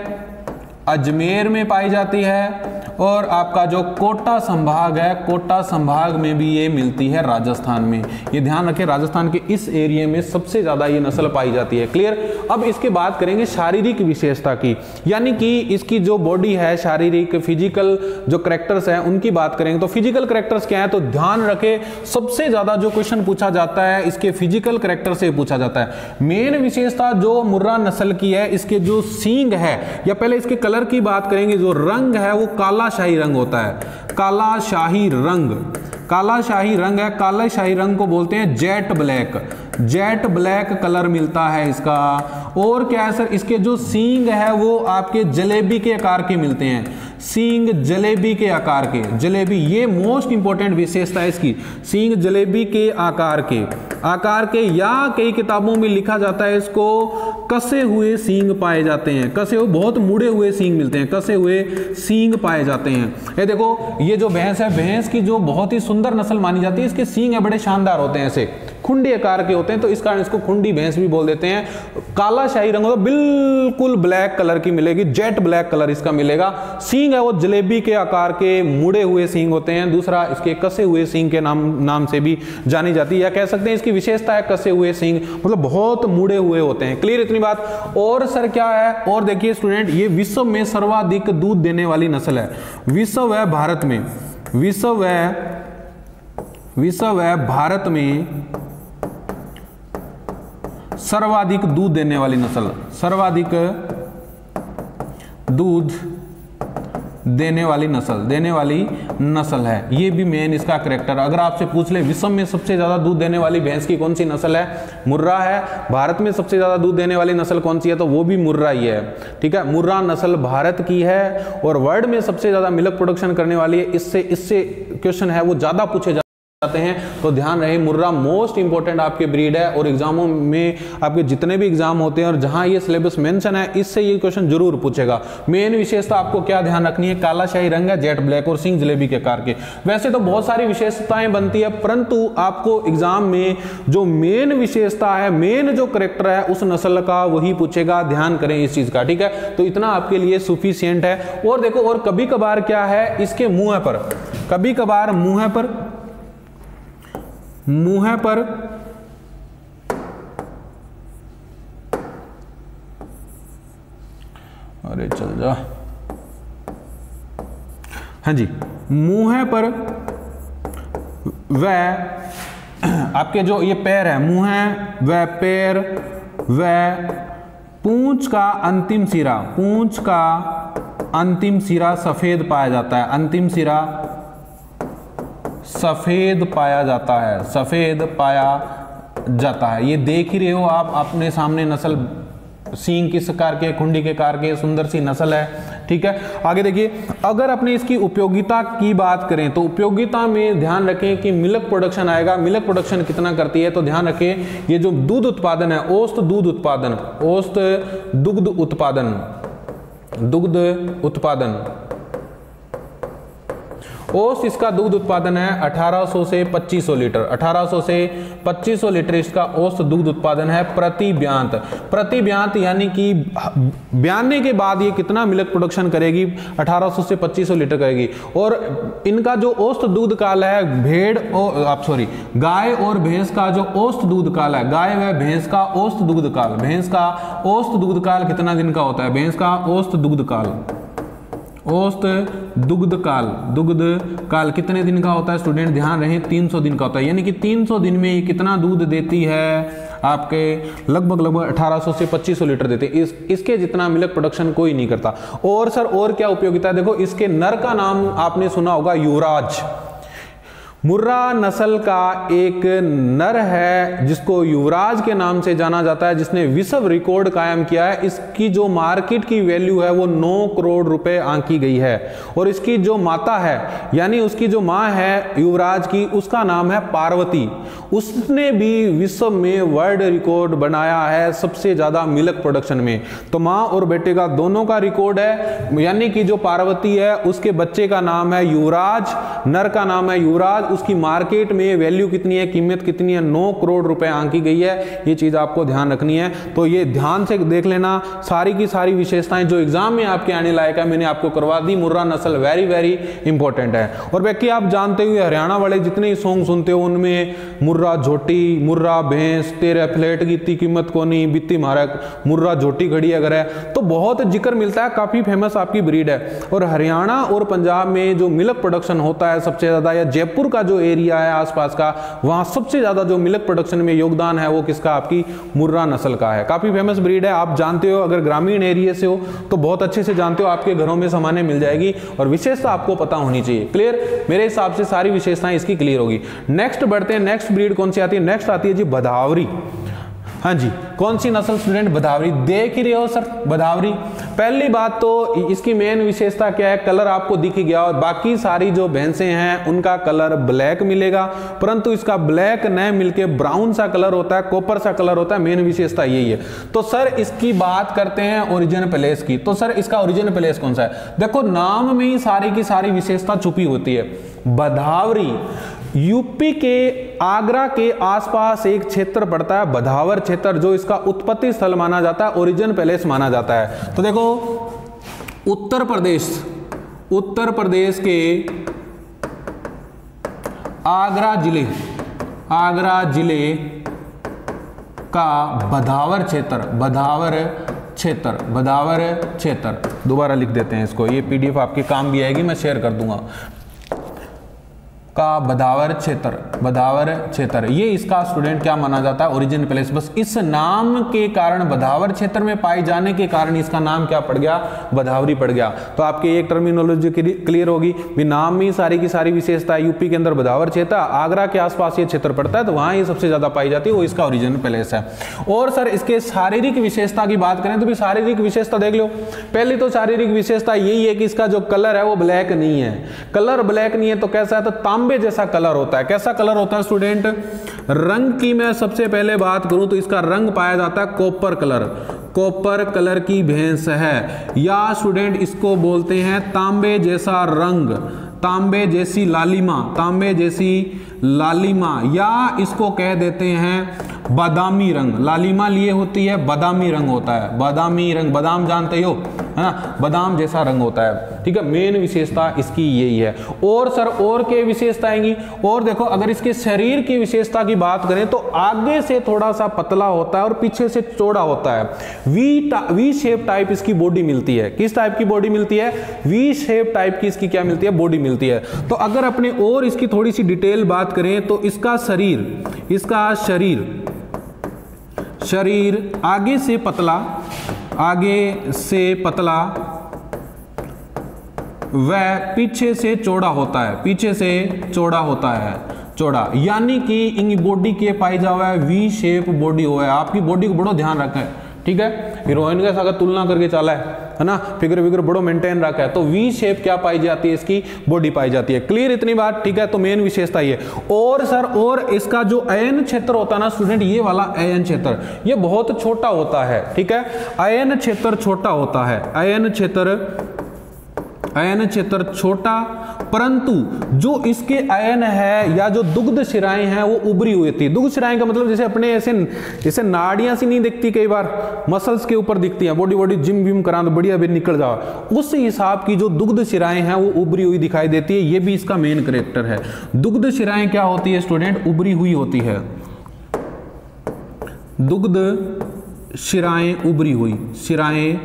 अजमेर में पाई जाती है, और आपका जो कोटा संभाग है, कोटा संभाग में भी ये मिलती है राजस्थान में। ये ध्यान रखें, राजस्थान के इस एरिया में सबसे ज्यादा ये नस्ल पाई जाती है। क्लियर। अब इसके बात करेंगे शारीरिक विशेषता की, यानी कि इसकी जो बॉडी है, शारीरिक फिजिकल जो करेक्टर्स हैं उनकी बात करेंगे। तो फिजिकल करेक्टर्स क्या है, तो ध्यान रखें सबसे ज्यादा जो क्वेश्चन पूछा जाता है इसके फिजिकल करेक्टर से पूछा जाता है। मेन विशेषता जो मुर्रा नस्ल की है, इसके जो सींग है, या पहले इसके कलर की बात करेंगे, जो रंग है वो काला शाही रंग होता है, काला शाही रंग, काला शाही रंग है। काला शाही रंग को बोलते हैं jet black, jet black colour मिलता है इसका। और क्या है सर, इसके जो सींग है वो आपके जलेबी के आकार के मिलते हैं, सींग जलेबी के आकार के, जलेबी, ये मोस्ट इंपॉर्टेंट विशेषता है इसकी, सींग जलेबी के आकार के, आकार के, या कई किताबों में लिखा जाता है इसको कसे हुए सींग पाए जाते हैं, कसे हुए, बहुत मुड़े हुए सींग मिलते हैं, कसे हुए सींग पाए जाते हैं। ये देखो, ये जो भैंस है, भैंस की जो बहुत ही सुंदर नस्ल मानी जाती है, इसके सींग है बड़े शानदार होते हैं, ऐसे खुंडी आकार के होते हैं, तो इस कारण इसको खुंडी भैंस भी बोल देते हैं। काला शाही रंग होता है, बिल्कुल ब्लैक कलर की मिलेगी, जेट ब्लैक कलर इसका मिलेगा। सींग है वो जलेबी के आकार के मुड़े हुए सींग होते हैं। दूसरा, इसके कसे हुए सींग के नाम से भी जानी जाती है, या कह सकते हैं इसकी विशेषता है कसे हुए सींग, मतलब बहुत मुड़े हुए होते हैं। क्लियर इतनी बात। और सर क्या है, और देखिए स्टूडेंट, ये विश्व में सर्वाधिक दूध देने वाली नस्ल है, विश्व है भारत में, विश्व है भारत में सर्वाधिक दूध देने वाली नस्ल, सर्वाधिक दूध देने वाली नस्ल है। ये भी मेन इसका करेक्टर। अगर आपसे पूछ ले विश्व में सबसे ज्यादा दूध देने वाली भैंस की कौन सी नस्ल है, मुर्रा है। भारत में सबसे ज्यादा दूध देने वाली नस्ल कौन सी है, तो वो भी मुर्रा ही है। ठीक है, मुर्रा नस्ल भारत की है, और वर्ल्ड में सबसे ज्यादा मिल्क प्रोडक्शन करने वाली है। इससे क्वेश्चन है वो ज्यादा पूछे जाते हैं, तो ध्यान रहे मुर्रा मोस्ट इंपोर्टेंट आपके ब्रीड है। और एग्जामों में आपके जितने भी एग्जाम होते हैं और जहां ये सिलेबस मेंशन है, इससे ये क्वेश्चन जरूर पूछेगा। मेन विशेषता आपको क्या ध्यान रखनी है, काला शाही रंग है, जेट ब्लैक, और सींग जलेबी के आकार के। वैसे तो बहुत सारी विशेषताएं बनती है, परंतु आपको एग्जाम में जो मेन विशेषता है, मेन जो करेक्टर है उस नस्ल का, वही पूछेगा। ध्यान करें इस चीज का, ठीक है। तो इतना आपके लिए सुफिशियंट है। और देखो, और कभी कभार क्या है, इसके मुंह पर, कभी कभार मुंह पर अरे चल जा, हाँ जी, मुंह पर वह आपके जो ये पैर है, मुंह है वह पैर वह पूंछ का अंतिम सिरा, पूंछ का अंतिम सिरा सफेद पाया जाता है, अंतिम सिरा सफेद पाया जाता है, सफेद पाया जाता है। ये देख ही रहे हो आप अपने सामने नस्ल, सींग किस कार के, खुंडी के कार के, सुंदर सी नस्ल है। ठीक है, आगे देखिए, अगर अपने इसकी उपयोगिता की बात करें तो उपयोगिता में ध्यान रखें कि मिल्क प्रोडक्शन आएगा। मिल्क प्रोडक्शन कितना करती है, तो ध्यान रखें ये जो दूध उत्पादन है, औसत दूध उत्पादन, औसत दुग्ध उत्पादन, दुग्ध उत्पादन, औसत इसका दूध उत्पादन है 1800 से 2500 लीटर, 1800 से 2500 लीटर इसका औसत दूध उत्पादन है प्रति ब्यांत। प्रति ब्यांत यानी कि ब्याने के बाद ये कितना मिल्क प्रोडक्शन करेगी, 1800 से 2500 लीटर करेगी। और इनका जो औसत दूध काल है गाय और भैंस का जो औसत दूध काल है, गाय व भैंस का औसत दूध काल, भैंस का औसत दूध काल कितना दिन का होता है, भैंस का औसत दूध काल, औसत दुग्ध काल कितने दिन का होता है स्टूडेंट, ध्यान रहे 300 दिन का होता है। यानी कि 300 दिन में ये कितना दूध देती है, आपके लगभग 1800 से 2500 लीटर देते हैं। इसके जितना मिल्क प्रोडक्शन कोई नहीं करता। और सर और क्या उपयोगिता है, देखो इसके नर का नाम आपने सुना होगा युवराज। मुर्रा नस्ल का एक नर है जिसको युवराज के नाम से जाना जाता है, जिसने विश्व रिकॉर्ड कायम किया है। इसकी जो मार्केट की वैल्यू है वो 9 करोड़ रुपए आंकी गई है। और इसकी जो माता है यानी उसकी जो माँ है युवराज की, उसका नाम है पार्वती। उसने भी विश्व में वर्ल्ड रिकॉर्ड बनाया है सबसे ज्यादा मिल्क प्रोडक्शन में। तो माँ और बेटे का दोनों का रिकॉर्ड है। यानी कि जो पार्वती है उसके बच्चे का नाम है युवराज, नर का नाम है युवराज। उसकी मार्केट में वैल्यू कितनी है, कीमत कितनी है, 9 करोड़ रुपए आंकी गई है। ये चीज आपको ध्यान रखनी है। तो ये ध्यान से देख लेना, सारी की सारी विशेषताएं जो एग्जाम में आपके आने लायक है मैंने आपको करवा दी। मुर्रा नस्ल वेरी वेरी इंपॉर्टेंट है। और बाकी आप जानते हुए हरियाणा वाले जितने ही सॉन्ग सुनते हो उनमें मुर्रा झोटी, मुर्रा भैंस, तेरे फ्लेट की इतनी कीमत को नहीं, बित्ती मारक, मुर्रा झोटी खड़ी अगर है, तो बहुत जिक्र मिलता है। काफी फेमस आपकी ब्रीड है। और हरियाणा और पंजाब में जो मिल्क प्रोडक्शन होता है सबसे ज्यादा, या जयपुर का जो एरिया है आसपास का, वहां सबसे ज्यादा जो मिल्क प्रोडक्शन में योगदान है वो किसका, आपकी मुर्रा नस्ल का है। काफी फेमस ब्रीड है, आप जानते हो। अगर ग्रामीण एरिया से हो तो बहुत अच्छे से जानते हो, आपके घरों में सामान्य मिल जाएगी और विशेषता आपको पता होनी चाहिए। क्लियर, मेरे हिसाब से सारी विशेषताएं इसकी क्लियर होगी। नेक्स्ट बढ़ते हैं, नेक्स्ट ब्रीड कौन सी आती है, नेक्स्ट आती है जी भदावरी। हाँ जी, कौन सी नस्ल स्टूडेंट, भदावरी। देख ही रहे हो सर भदावरी। पहली बात तो इसकी मेन विशेषता क्या है, कलर आपको दिख गया। और बाकी सारी जो भैंसें हैं उनका कलर ब्लैक मिलेगा, परंतु इसका ब्लैक न मिलके ब्राउन सा कलर होता है, कॉपर सा कलर होता है। मेन विशेषता यही है। तो सर इसकी बात करते हैं ओरिजिन प्लेस की। तो सर इसका ओरिजिन प्लेस कौन सा है, देखो नाम में ही सारी की सारी विशेषता छुपी होती है। भदावरी यूपी के आगरा के आसपास एक क्षेत्र पड़ता है भदावर क्षेत्र, जो इसका उत्पत्ति स्थल माना जाता है, ओरिजिन पैलेस माना जाता है। तो देखो उत्तर प्रदेश के आगरा जिले का भदावर क्षेत्र, दोबारा लिख देते हैं इसको, ये पीडीएफ आपके काम भी आएगी, मैं शेयर कर दूंगा, का भदावर क्षेत्र, ये इसका स्टूडेंट क्या माना जाता है, ओरिजिन प्लेस। बस इस नाम के कारण, भदावर क्षेत्र में पाए जाने के कारण इसका नाम क्या पड़ गया, भदावरी पड़ गया। तो आपकी एक टर्मिनोलॉजी क्लियर होगी भी, नाम में सारी की सारी विशेषता। यूपी के अंदर भदावर क्षेत्र, आगरा के आसपास ये क्षेत्र पड़ता है, तो वहां ये सबसे ज्यादा पाई जाती है, वो इसका ओरिजिन प्लेस है। और सर इसके शारीरिक विशेषता की बात करें तो भी शारीरिक विशेषता देख लो। पहली तो शारीरिक विशेषता यही है कि इसका जो कलर है वो ब्लैक नहीं है। कलर ब्लैक नहीं है तो कैसा है, तो तांबे जैसा कलर होता है। कैसा कलर होता है स्टूडेंट, रंग की मैं सबसे पहले बात करूं तो इसका रंग पाया जाता है कॉपर कलर की भैंस है, या स्टूडेंट इसको बोलते हैं तांबे जैसा रंग, तांबे जैसी लालिमा, या इसको कह देते हैं बादामी रंग। लालिमा लिए होती है, बादामी रंग होता है, बादामी रंग, बादाम जानते हो है ना, बादाम जैसा रंग होता है। ठीक है, मेन विशेषता इसकी यही है। और सर और क्या विशेषता आएंगी, और देखो अगर इसके शरीर की विशेषता की बात करें तो आगे से थोड़ा सा पतला होता है और पीछे से चौड़ा होता है। वी शेप टाइप इसकी बॉडी मिलती है। किस टाइप की बॉडी मिलती है, वी शेप टाइप की इसकी क्या मिलती है, बॉडी मिलती है। तो अगर अपने और इसकी थोड़ी सी डिटेल बात करें तो इसका शरीर आगे से पतला व पीछे से चौड़ा होता है, चौड़ा, यानी कि इन बॉडी के पाई जावा वी शेप बॉडी हो है। आपकी बॉडी को बड़ो ध्यान रखें, ठीक है, हीरोइन के साथ तुलना करके चला है ना, फिगर बड़ो मेंटेन रखा है। तो वी शेप क्या पाई जाती है, इसकी बॉडी पाई जाती है। क्लियर इतनी बात, ठीक है। तो मेन विशेषता ये। और सर और इसका जो अयन क्षेत्र होता है ना स्टूडेंट, ये वाला अयन क्षेत्र ये बहुत छोटा होता है। ठीक है, अयन क्षेत्र छोटा होता है, अयन क्षेत्र छोटा परंतु जो इसके अयन है या जो दुग्ध शिराएं हैं वो उभरी हुई थी। दुग्ध शिराएं का मतलब जैसे अपने ऐसे नाड़ियां सी नहीं दिखती, कई बार मसल्स के ऊपर दिखती है, बॉडी बॉडी जिम विम करा तो बढ़िया भी निकल जाओ, उस हिसाब की जो दुग्ध शिराएं हैं वो उभरी हुई दिखाई देती है। ये भी इसका मेन कैरेक्टर है। दुग्ध शिराएं क्या होती है स्टूडेंट? उभरी हुई होती है। दुग्ध शिराएं उभरी हुई, शिराएं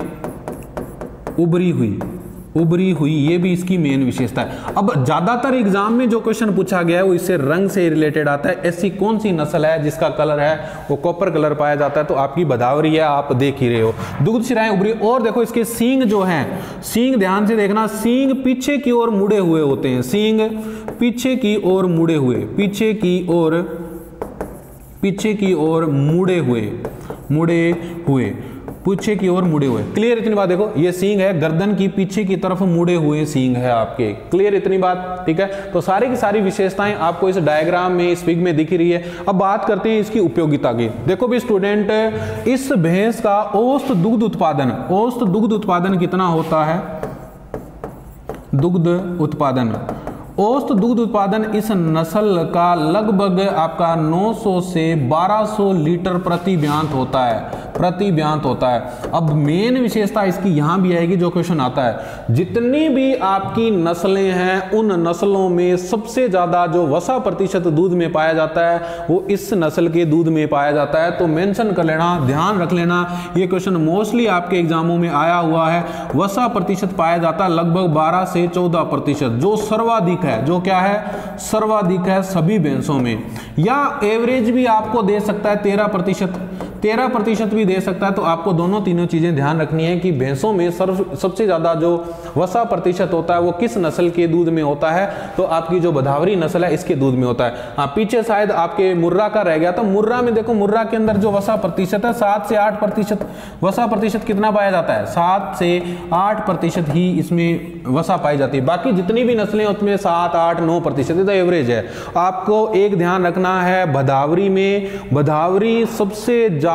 उभरी हुई, उभरी हुई, ये भी इसकी मेन विशेषता है। अब ज्यादातर एग्जाम में जो क्वेश्चन पूछा गया है वो इससे रंग से रिलेटेड आता है। ऐसी कौन सी नस्ल है जिसका कलर है वो कॉपर कलर पाया जाता है? तो आपकी भदावरी है, आप देख ही रहे हो। दुग्ध शिराएं उभरी। और देखो इसके सींग जो हैं, सींग ध्यान से देखना, सींग पीछे की ओर मुड़े हुए होते हैं। सींग पीछे की ओर मुड़े हुए, पीछे की ओर, पीछे की ओर मुड़े हुए, मुड़े हुए, पीछे की ओर मुड़े हुए। क्लियर इतनी बात? देखो ये सींग है, गर्दन की पीछे की तरफ मुड़े हुए सींग है आपके। क्लियर इतनी बात? ठीक है, तो सारी की सारी विशेषताएं आपको इस डायग्राम में, इस फिग में दिख रही है। अब बात करते हैं इसकी उपयोगिता की। देखो भी स्टूडेंट, इस भैंस का औसत दुग्ध उत्पादन, औसत दुग्ध उत्पादन कितना होता है? दुग्ध उत्पादन, औसत दुग्ध उत्पादन इस नस्ल का लगभग आपका 900 से 1200 लीटर प्रति ब्यांत होता है, प्रति ब्यांत होता है। अब मेन विशेषता इसकी यहां भी आएगी जो क्वेश्चन आता है। जितनी भी आपकी नस्लें हैं उन नस्लों में सबसे ज्यादा जो वसा प्रतिशत दूध में पाया जाता है वो इस नस्ल के दूध में पाया जाता है। तो मेंशन कर लेना, ध्यान रख लेना, ये क्वेश्चन मोस्टली आपके एग्जामों में आया हुआ है। वसा प्रतिशत पाया जाता है लगभग 12 से 14%, जो सर्वाधिक है, जो क्या है? सर्वाधिक है सभी भैंसों में। या एवरेज भी आपको दे सकता है 13% भी दे सकता है। तो आपको दोनों तीनों चीजें ध्यान रखनी है कि भैंसों में सबसे ज्यादा जो वसा प्रतिशत होता है वो किस नस्ल के दूध में होता है? तो आपकी जो भदावरी नस्ल है इसके दूध में होता है। हाँ, पीछे शायद आपके मुर्रा का रह गया, तो मुर्रा में देखो, मुर्रा के अंदर जो वसा प्रतिशत है 7 से 8%। वसा प्रतिशत कितना पाया जाता है? 7 से 8% ही इसमें वसा पाई जाती है। बाकी जितनी भी नस्लें उसमें 7, 8, 9% तो एवरेज है। आपको एक ध्यान रखना है, भदावरी में, भदावरी सबसे ज्यादा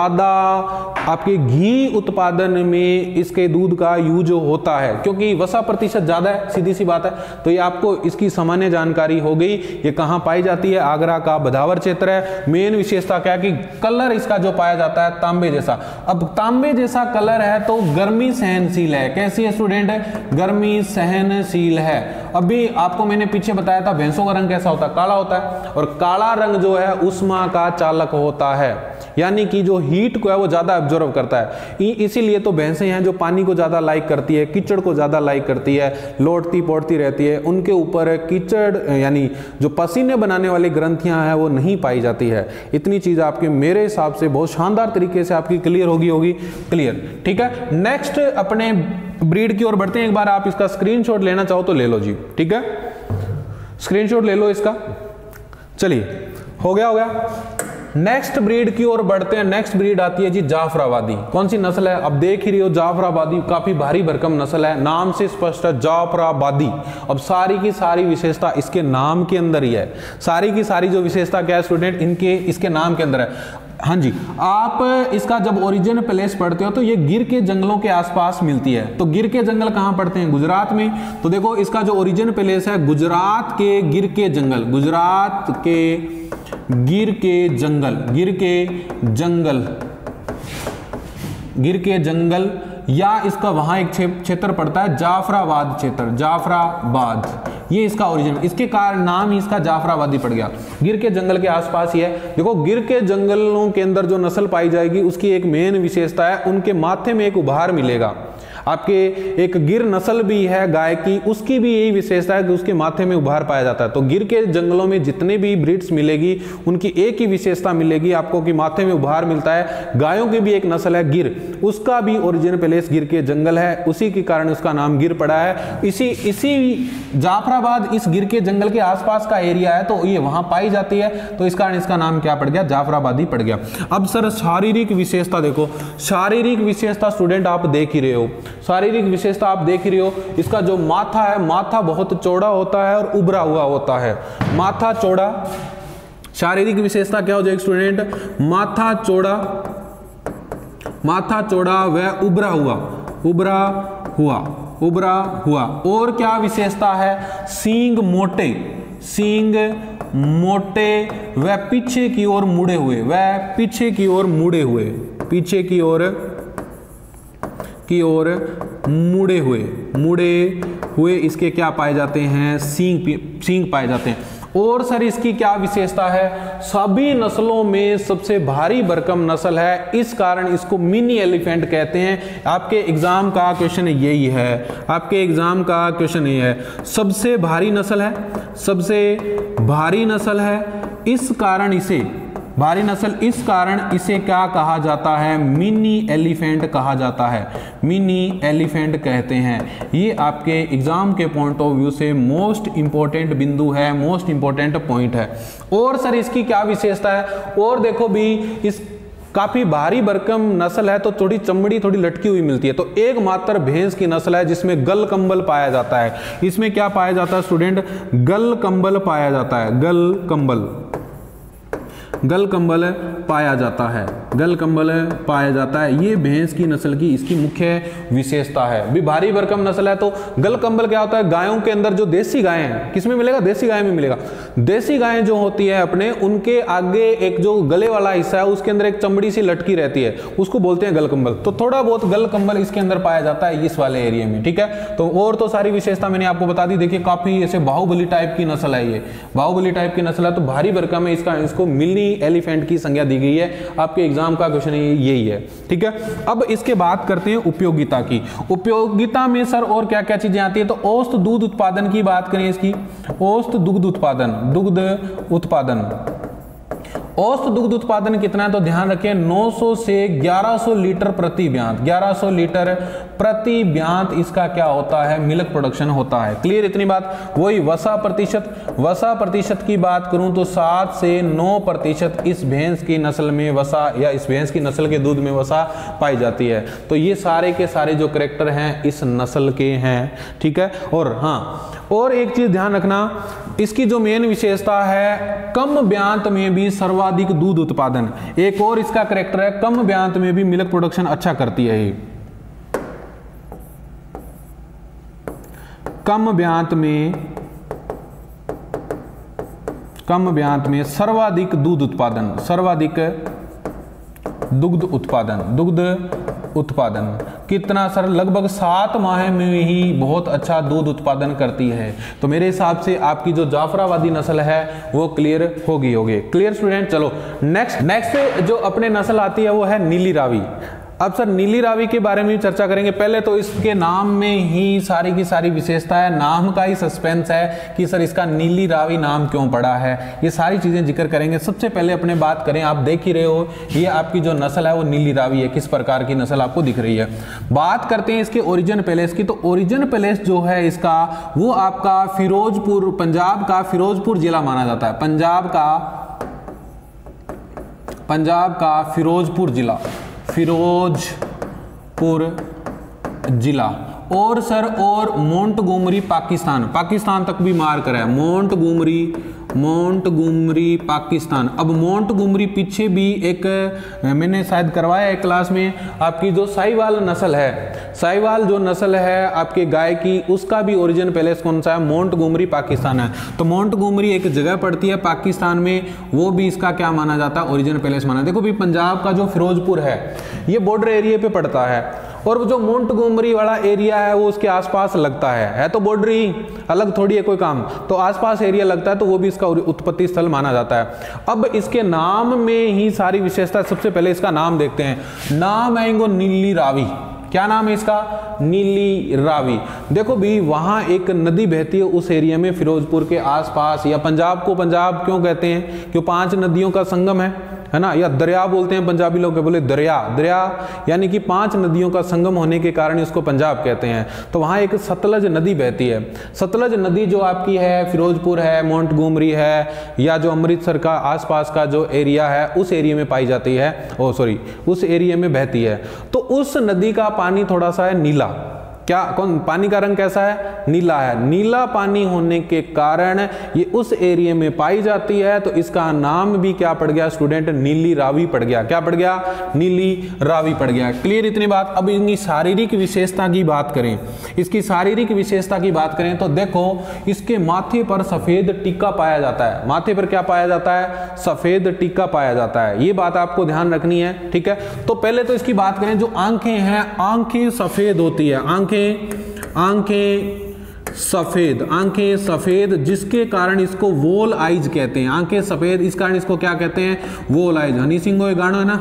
आपके घी उत्पादन में इसके दूध का यूज होता है, क्योंकि वसा प्रतिशत ज्यादा है, सीधी सी बात है। तो ये आपको इसकी सामान्य जानकारी हो गई। ये कहां पाई जाती है? आगरा का भदावर क्षेत्र है। मेन विशेषता क्या है कि कलर इसका जो पाया जाता है तांबे जैसा। अब तांबे जैसा कलर है तो गर्मी सहनशील है। कैसी है स्टूडेंट? गर्मी सहनशील है। अभी आपको मैंने पीछे बताया था भैंसों का रंग कैसा होता है? काला होता है। और काला रंग जो है उष्मा का चालक होता है, यानी कि जो हीट को है वो ज्यादा एब्जॉर्ब करता है। इसीलिए तो भैंसें हैं जो पानी को ज्यादा लाइक करती है, कीचड़ को ज्यादा लाइक करती है, लौटती पौटती रहती है। उनके ऊपर कीचड़ यानी जो पसीने बनाने वाली ग्रंथियां हैं वो नहीं पाई जाती है। इतनी चीज आपके मेरे हिसाब से बहुत शानदार तरीके से आपकी क्लियर होगी क्लियर। ठीक है, नेक्स्ट अपने ब्रीड की ओर बढ़ते हैं। एक बार आप इसका स्क्रीनशॉट लेना चाहो तो ले लो जी। ठीक है, स्क्रीनशॉट ले लो इसका। चलिए, हो गया। नेक्स्ट ब्रीड की ओर बढ़ते हैं। नेक्स्ट ब्रीड आती है जी जाफराबादी। कौन सी नस्ल है? अब देख ही रही हो, जाफराबादी काफी भारी भरकम नस्ल है, नाम से स्पष्ट है, जाफराबादी। अब सारी की सारी विशेषता इसके नाम के अंदर ही है। सारी की सारी जो विशेषता क्या है स्टूडेंट? इसके नाम के अंदर है। हाँ जी, आप इसका जब ओरिजिन प्लेस पढ़ते हो तो ये गिर के जंगलों के आसपास मिलती है। तो गिर के जंगल कहाँ पड़ते हैं? गुजरात में। तो देखो इसका जो ओरिजिन प्लेस है गुजरात के गिर के जंगल, गुजरात के गिर के जंगल, गिर के जंगल, गिर के जंगल, या इसका वहां एक क्षेत्र पड़ता है जाफराबाद क्षेत्र, जाफराबाद, ये इसका ओरिजिन। इसके कारण नाम ही इसका जाफराबादी पड़ गया। गिर के जंगल के आसपास ही है। देखो गिर के जंगलों के अंदर जो नस्ल पाई जाएगी उसकी एक मेन विशेषता है, उनके माथे में एक उभार मिलेगा। आपके एक गिर नस्ल भी है गाय की, उसकी भी यही विशेषता है कि उसके माथे में उभार पाया जाता है। तो गिर के जंगलों में जितने भी ब्रीड्स मिलेगी उनकी एक ही विशेषता मिलेगी आपको कि माथे में उभार मिलता है। गायों की भी एक नस्ल है गिर, उसका भी ओरिजिन प्लेस गिर के जंगल है, उसी के कारण उसका नाम गिर पड़ा है। इसी जाफराबाद इस गिर के जंगल के आसपास का एरिया है, तो ये वहां पाई जाती है, तो इस कारण इसका नाम क्या पड़ गया? जाफराबादी पड़ गया। अब सर शारीरिक विशेषता देखो, शारीरिक विशेषता स्टूडेंट आप देख ही रहे हो, शारीरिक विशेषता आप देख रही हो। इसका जो माथा है, माथा बहुत चौड़ा होता है और उभरा हुआ होता है। माथा चौड़ा, शारीरिक विशेषता क्या हो जाएगी स्टूडेंट? माथा चौड़ा, माथा चौड़ा व उभरा हुआ, उभरा हुआ, उभरा हुआ। और क्या विशेषता है? सींग मोटे, सींग मोटे व पीछे की ओर मुड़े हुए, वह पीछे की ओर मुड़े हुए, पीछे की ओर मुड़े हुए इसके क्या पाए जाते हैं? सींग पाए जाते हैं। और सर इसकी क्या विशेषता है? सभी नस्लों में सबसे भारी भरकम नस्ल है, इस कारण इसको मिनी एलिफेंट कहते हैं। आपके एग्जाम का क्वेश्चन यही है, आपके एग्जाम का क्वेश्चन ये है, सबसे भारी नस्ल है, सबसे भारी नस्ल है, इस कारण इसे भारी नस्ल, इस कारण इसे क्या कहा जाता है? मिनी एलिफेंट कहा जाता है, मिनी एलिफेंट कहते हैं। ये आपके एग्जाम के पॉइंट ऑफ व्यू से मोस्ट इंपॉर्टेंट बिंदु है, मोस्ट इंपॉर्टेंट पॉइंट है। और सर इसकी क्या विशेषता है? और देखो भी, इस काफी भारी भरकम नस्ल है तो थोड़ी चमड़ी थोड़ी लटकी हुई मिलती है। तो एकमात्र भैंस की नस्ल है जिसमें गल कंबल पाया जाता है। इसमें क्या पाया जाता है स्टूडेंट? गल कंबल पाया जाता है, गल कंबल पाया जाता है, गल कंबल पाया जाता है। ये भैंस की नस्ल की इसकी मुख्य विशेषता है। भी भारी भरकम नस्ल है तो गल कंबल क्या होता है? गायों के अंदर जो देसी गायें हैं, किसमें मिलेगा? देसी गाय में मिलेगा। देसी गायें जो होती है अपने, उनके आगे एक जो गले वाला हिस्सा है उसके अंदर एक चमड़ी सी लटकी रहती है, उसको बोलते हैं गल कंबल। तो थोड़ा बहुत गल कंबल इसके अंदर पाया जाता है इस वाले एरिया में, ठीक है। तो और तो सारी विशेषता मैंने आपको बता दी। देखिए काफी ऐसे बाहुबली टाइप की नस्ल है, ये बाहुबली टाइप की नस्ल है तो भारी भरकम है, इसको मिनी एलिफेंट की संज्ञा दी गई है। आपके एग्जाम का क्वेश्चन यही है, ठीक है। अब इसके बात करते हैं उपयोगिता की। उपयोगिता में सर और क्या क्या चीजें आती है? तो औसत दूध उत्पादन की बात करें, इसकी औसत दुग्ध उत्पादन औसत दुग्ध उत्पादन कितना है? तो ध्यान रखें 900 से 1100 लीटर प्रति ब्यांत, 1100 लीटर प्रति ब्यांत इसका क्या होता है? मिल्क प्रोडक्शन होता है। क्लियर इतनी बात। वही वसा प्रतिशत की बात करूं तो 7 से 9% इस भैंस की नस्ल में वसा, या इस भैंस की नस्ल के दूध में वसा पाई जाती है। तो ये सारे के सारे जो कैरेक्टर हैं इस नस्ल के हैं, ठीक है। और हाँ, और एक चीज ध्यान रखना, इसकी जो मेन विशेषता है, कम ब्यांत में भी सर्वाधिक दूध उत्पादन। एक और इसका कैरेक्टर है, कम ब्यांत में भी मिल्क प्रोडक्शन अच्छा करती है ये। कम ब्यांत में सर्वाधिक दूध उत्पादन, सर्वाधिक दुग्ध उत्पादन कितना सर? लगभग 7 माह में ही बहुत अच्छा दूध उत्पादन करती है। तो मेरे हिसाब से आपकी जो जाफराबादी नस्ल है वो क्लियर होगी। Clear student. चलो नेक्स्ट जो अपने नस्ल आती है वो है नीली रावी। अब सर नीली रावी के बारे में चर्चा करेंगे। पहले तो इसके नाम में ही सारी की सारी विशेषता है, नाम का ही सस्पेंस है कि सर इसका नीली रावी नाम क्यों पड़ा है, ये सारी चीजें जिक्र करेंगे। सबसे पहले अपने बात करें, आप देख ही रहे हो ये आपकी जो नस्ल है वो नीली रावी है, किस प्रकार की नस्ल आपको दिख रही है। बात करते हैं इसके ओरिजिन पैलेस की। तो ओरिजिन पैलेस जो है इसका वो आपका फिरोजपुर, पंजाब का फिरोजपुर जिला माना जाता है। पंजाब का फिरोजपुर जिला। और सर और मोंटगोमरी पाकिस्तान तक भी मार करा है। मोंटगोमरी पाकिस्तान। अब मोंटगोमरी पीछे भी एक मैंने शायद करवाया है क्लास में, आपकी जो साहिवाल नस्ल है, साहिवाल जो नस्ल है आपके गाय की, उसका भी ओरिजिन पैलेस कौन सा है? मोंटगोमरी पाकिस्तान है। तो मोंटगोमरी एक जगह पड़ती है पाकिस्तान में, वो भी इसका क्या माना जाता है? ओरिजिन पैलेस माना। देखो भी पंजाब का जो फिरोजपुर है ये बॉर्डर एरिया पे पड़ता है, और जो मोंटगोमरी वाला एरिया है वो उसके आसपास लगता है तो बॉर्डर ही, अलग थोड़ी है कोई काम, तो आसपास एरिया लगता है, तो वो भी इसका उत्पत्ति स्थल माना जाता है। अब इसके नाम में ही सारी विशेषता। सबसे पहले इसका नाम देखते हैं। नाम है इनको नीली रावी। क्या नाम है इसका? नीली रावी। देखो भी वहां एक नदी बहती है उस एरिया में, फिरोजपुर के आसपास, या पंजाब को पंजाब क्यों कहते हैं? क्यों 5 नदियों का संगम है ना, या दरिया बोलते हैं पंजाबी लोग, बोले दरिया यानी कि 5 नदियों का संगम होने के कारण इसको पंजाब कहते हैं। तो वहाँ एक सतलज नदी बहती है। सतलज नदी जो आपकी है फिरोजपुर है, मोंटगोमरी है, या जो अमृतसर का आसपास का जो एरिया है उस एरिया में पाई जाती है, उस एरिया में बहती है। तो उस नदी का पानी थोड़ा सा है नीला। क्या कौन पानी का रंग कैसा है? नीला है। नीला पानी होने के कारण ये उस एरिया में पाई जाती है, तो इसका नाम भी क्या पड़ गया स्टूडेंट? नीली रावी पड़ गया। क्या पड़ गया? नीली रावी पड़ गया। क्लियर इतनी बात। अब इनकी शारीरिक विशेषता की बात करें, इसकी शारीरिक विशेषता की बात करें तो देखो इसके माथे पर सफेद टीका पाया जाता है। माथे पर क्या पाया जाता है? सफेद टीका पाया जाता है। ये बात आपको ध्यान रखनी है, ठीक है। तो पहले तो इसकी बात करें, जो आंखें हैं, आंखें सफेद होती है। आंखें सफेद, जिसके कारण इसको वोल आइज कहते हैं। आंखें सफेद, इस कारण इसको क्या कहते हैं? वोल आइज। हनी सिंह को एक गाना है ना,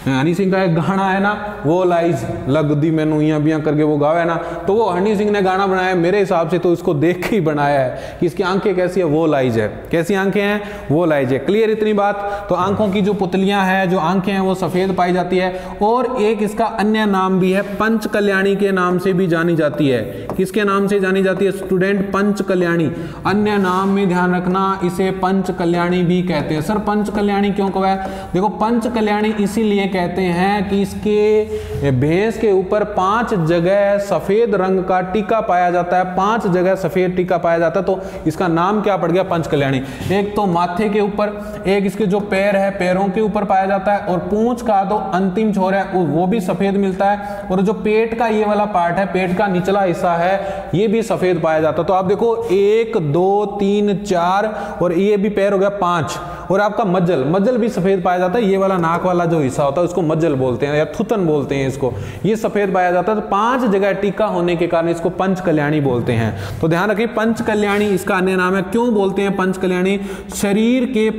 हनी सिंह का एक गाना है ना, वो लाइज लग दी मैनू इया बिया करके वो गावा है ना, तो वो हनी सिंह ने गाना बनाया है। मेरे हिसाब से तो इसको देख के ही बनाया है कि इसकी आंखें कैसी है? वो लाइज है। कैसी आंखें हैं? वो लाइज है। क्लियर इतनी बात। तो आंखों की जो पुतलियां हैं, जो आंखें हैं, वो सफेद पाई जाती है। और एक इसका अन्य नाम भी है, पंच कल्याणी के नाम से भी जानी जाती है। किसके नाम से जानी जाती है स्टूडेंट? पंच कल्याणी। अन्य नाम में ध्यान रखना, इसे पंच कल्याणी भी कहते हैं। सर पंच कल्याणी क्यों कहा है? देखो पंच कल्याणी इसीलिए कहते हैं कि इसके भैंस के ऊपर 5 जगह सफेद रंग का टीका पाया जाता है। 5 जगह सफेद टीका पाया जाता है, तो इसका नाम क्या पड़ गया? पंच कल्याणी। एक तो माथे के ऊपर, एक इसके जो पैर है, पैरों के ऊपर पाया जाता है, और पूंछ का तो अंतिम छोर है वो भी सफेद मिलता है, और जो पेट का ये वाला पार्ट है, पेट का निचला हिस्सा है, ये भी सफेद पाया जाता है। तो आप देखो 1 2 3 4, और ये भी पैर हो गया 5, और आपका मज्जल भी सफेद पाया जाता है। ये वाला नाक वाला जो हिस्सा होता है उसको मज्जल बोलते हैं या थुतन बोलते हैं इसको, ये सफेद पाया जाता है। तो 5 जगह टीका होने के कारण इसको पंच कल्याणी बोलते हैं। तो ध्यान रखिए पंच कल्याणी इसका अन्य नाम है। क्यों बोलते हैं पंच कल्याणी? शरीर के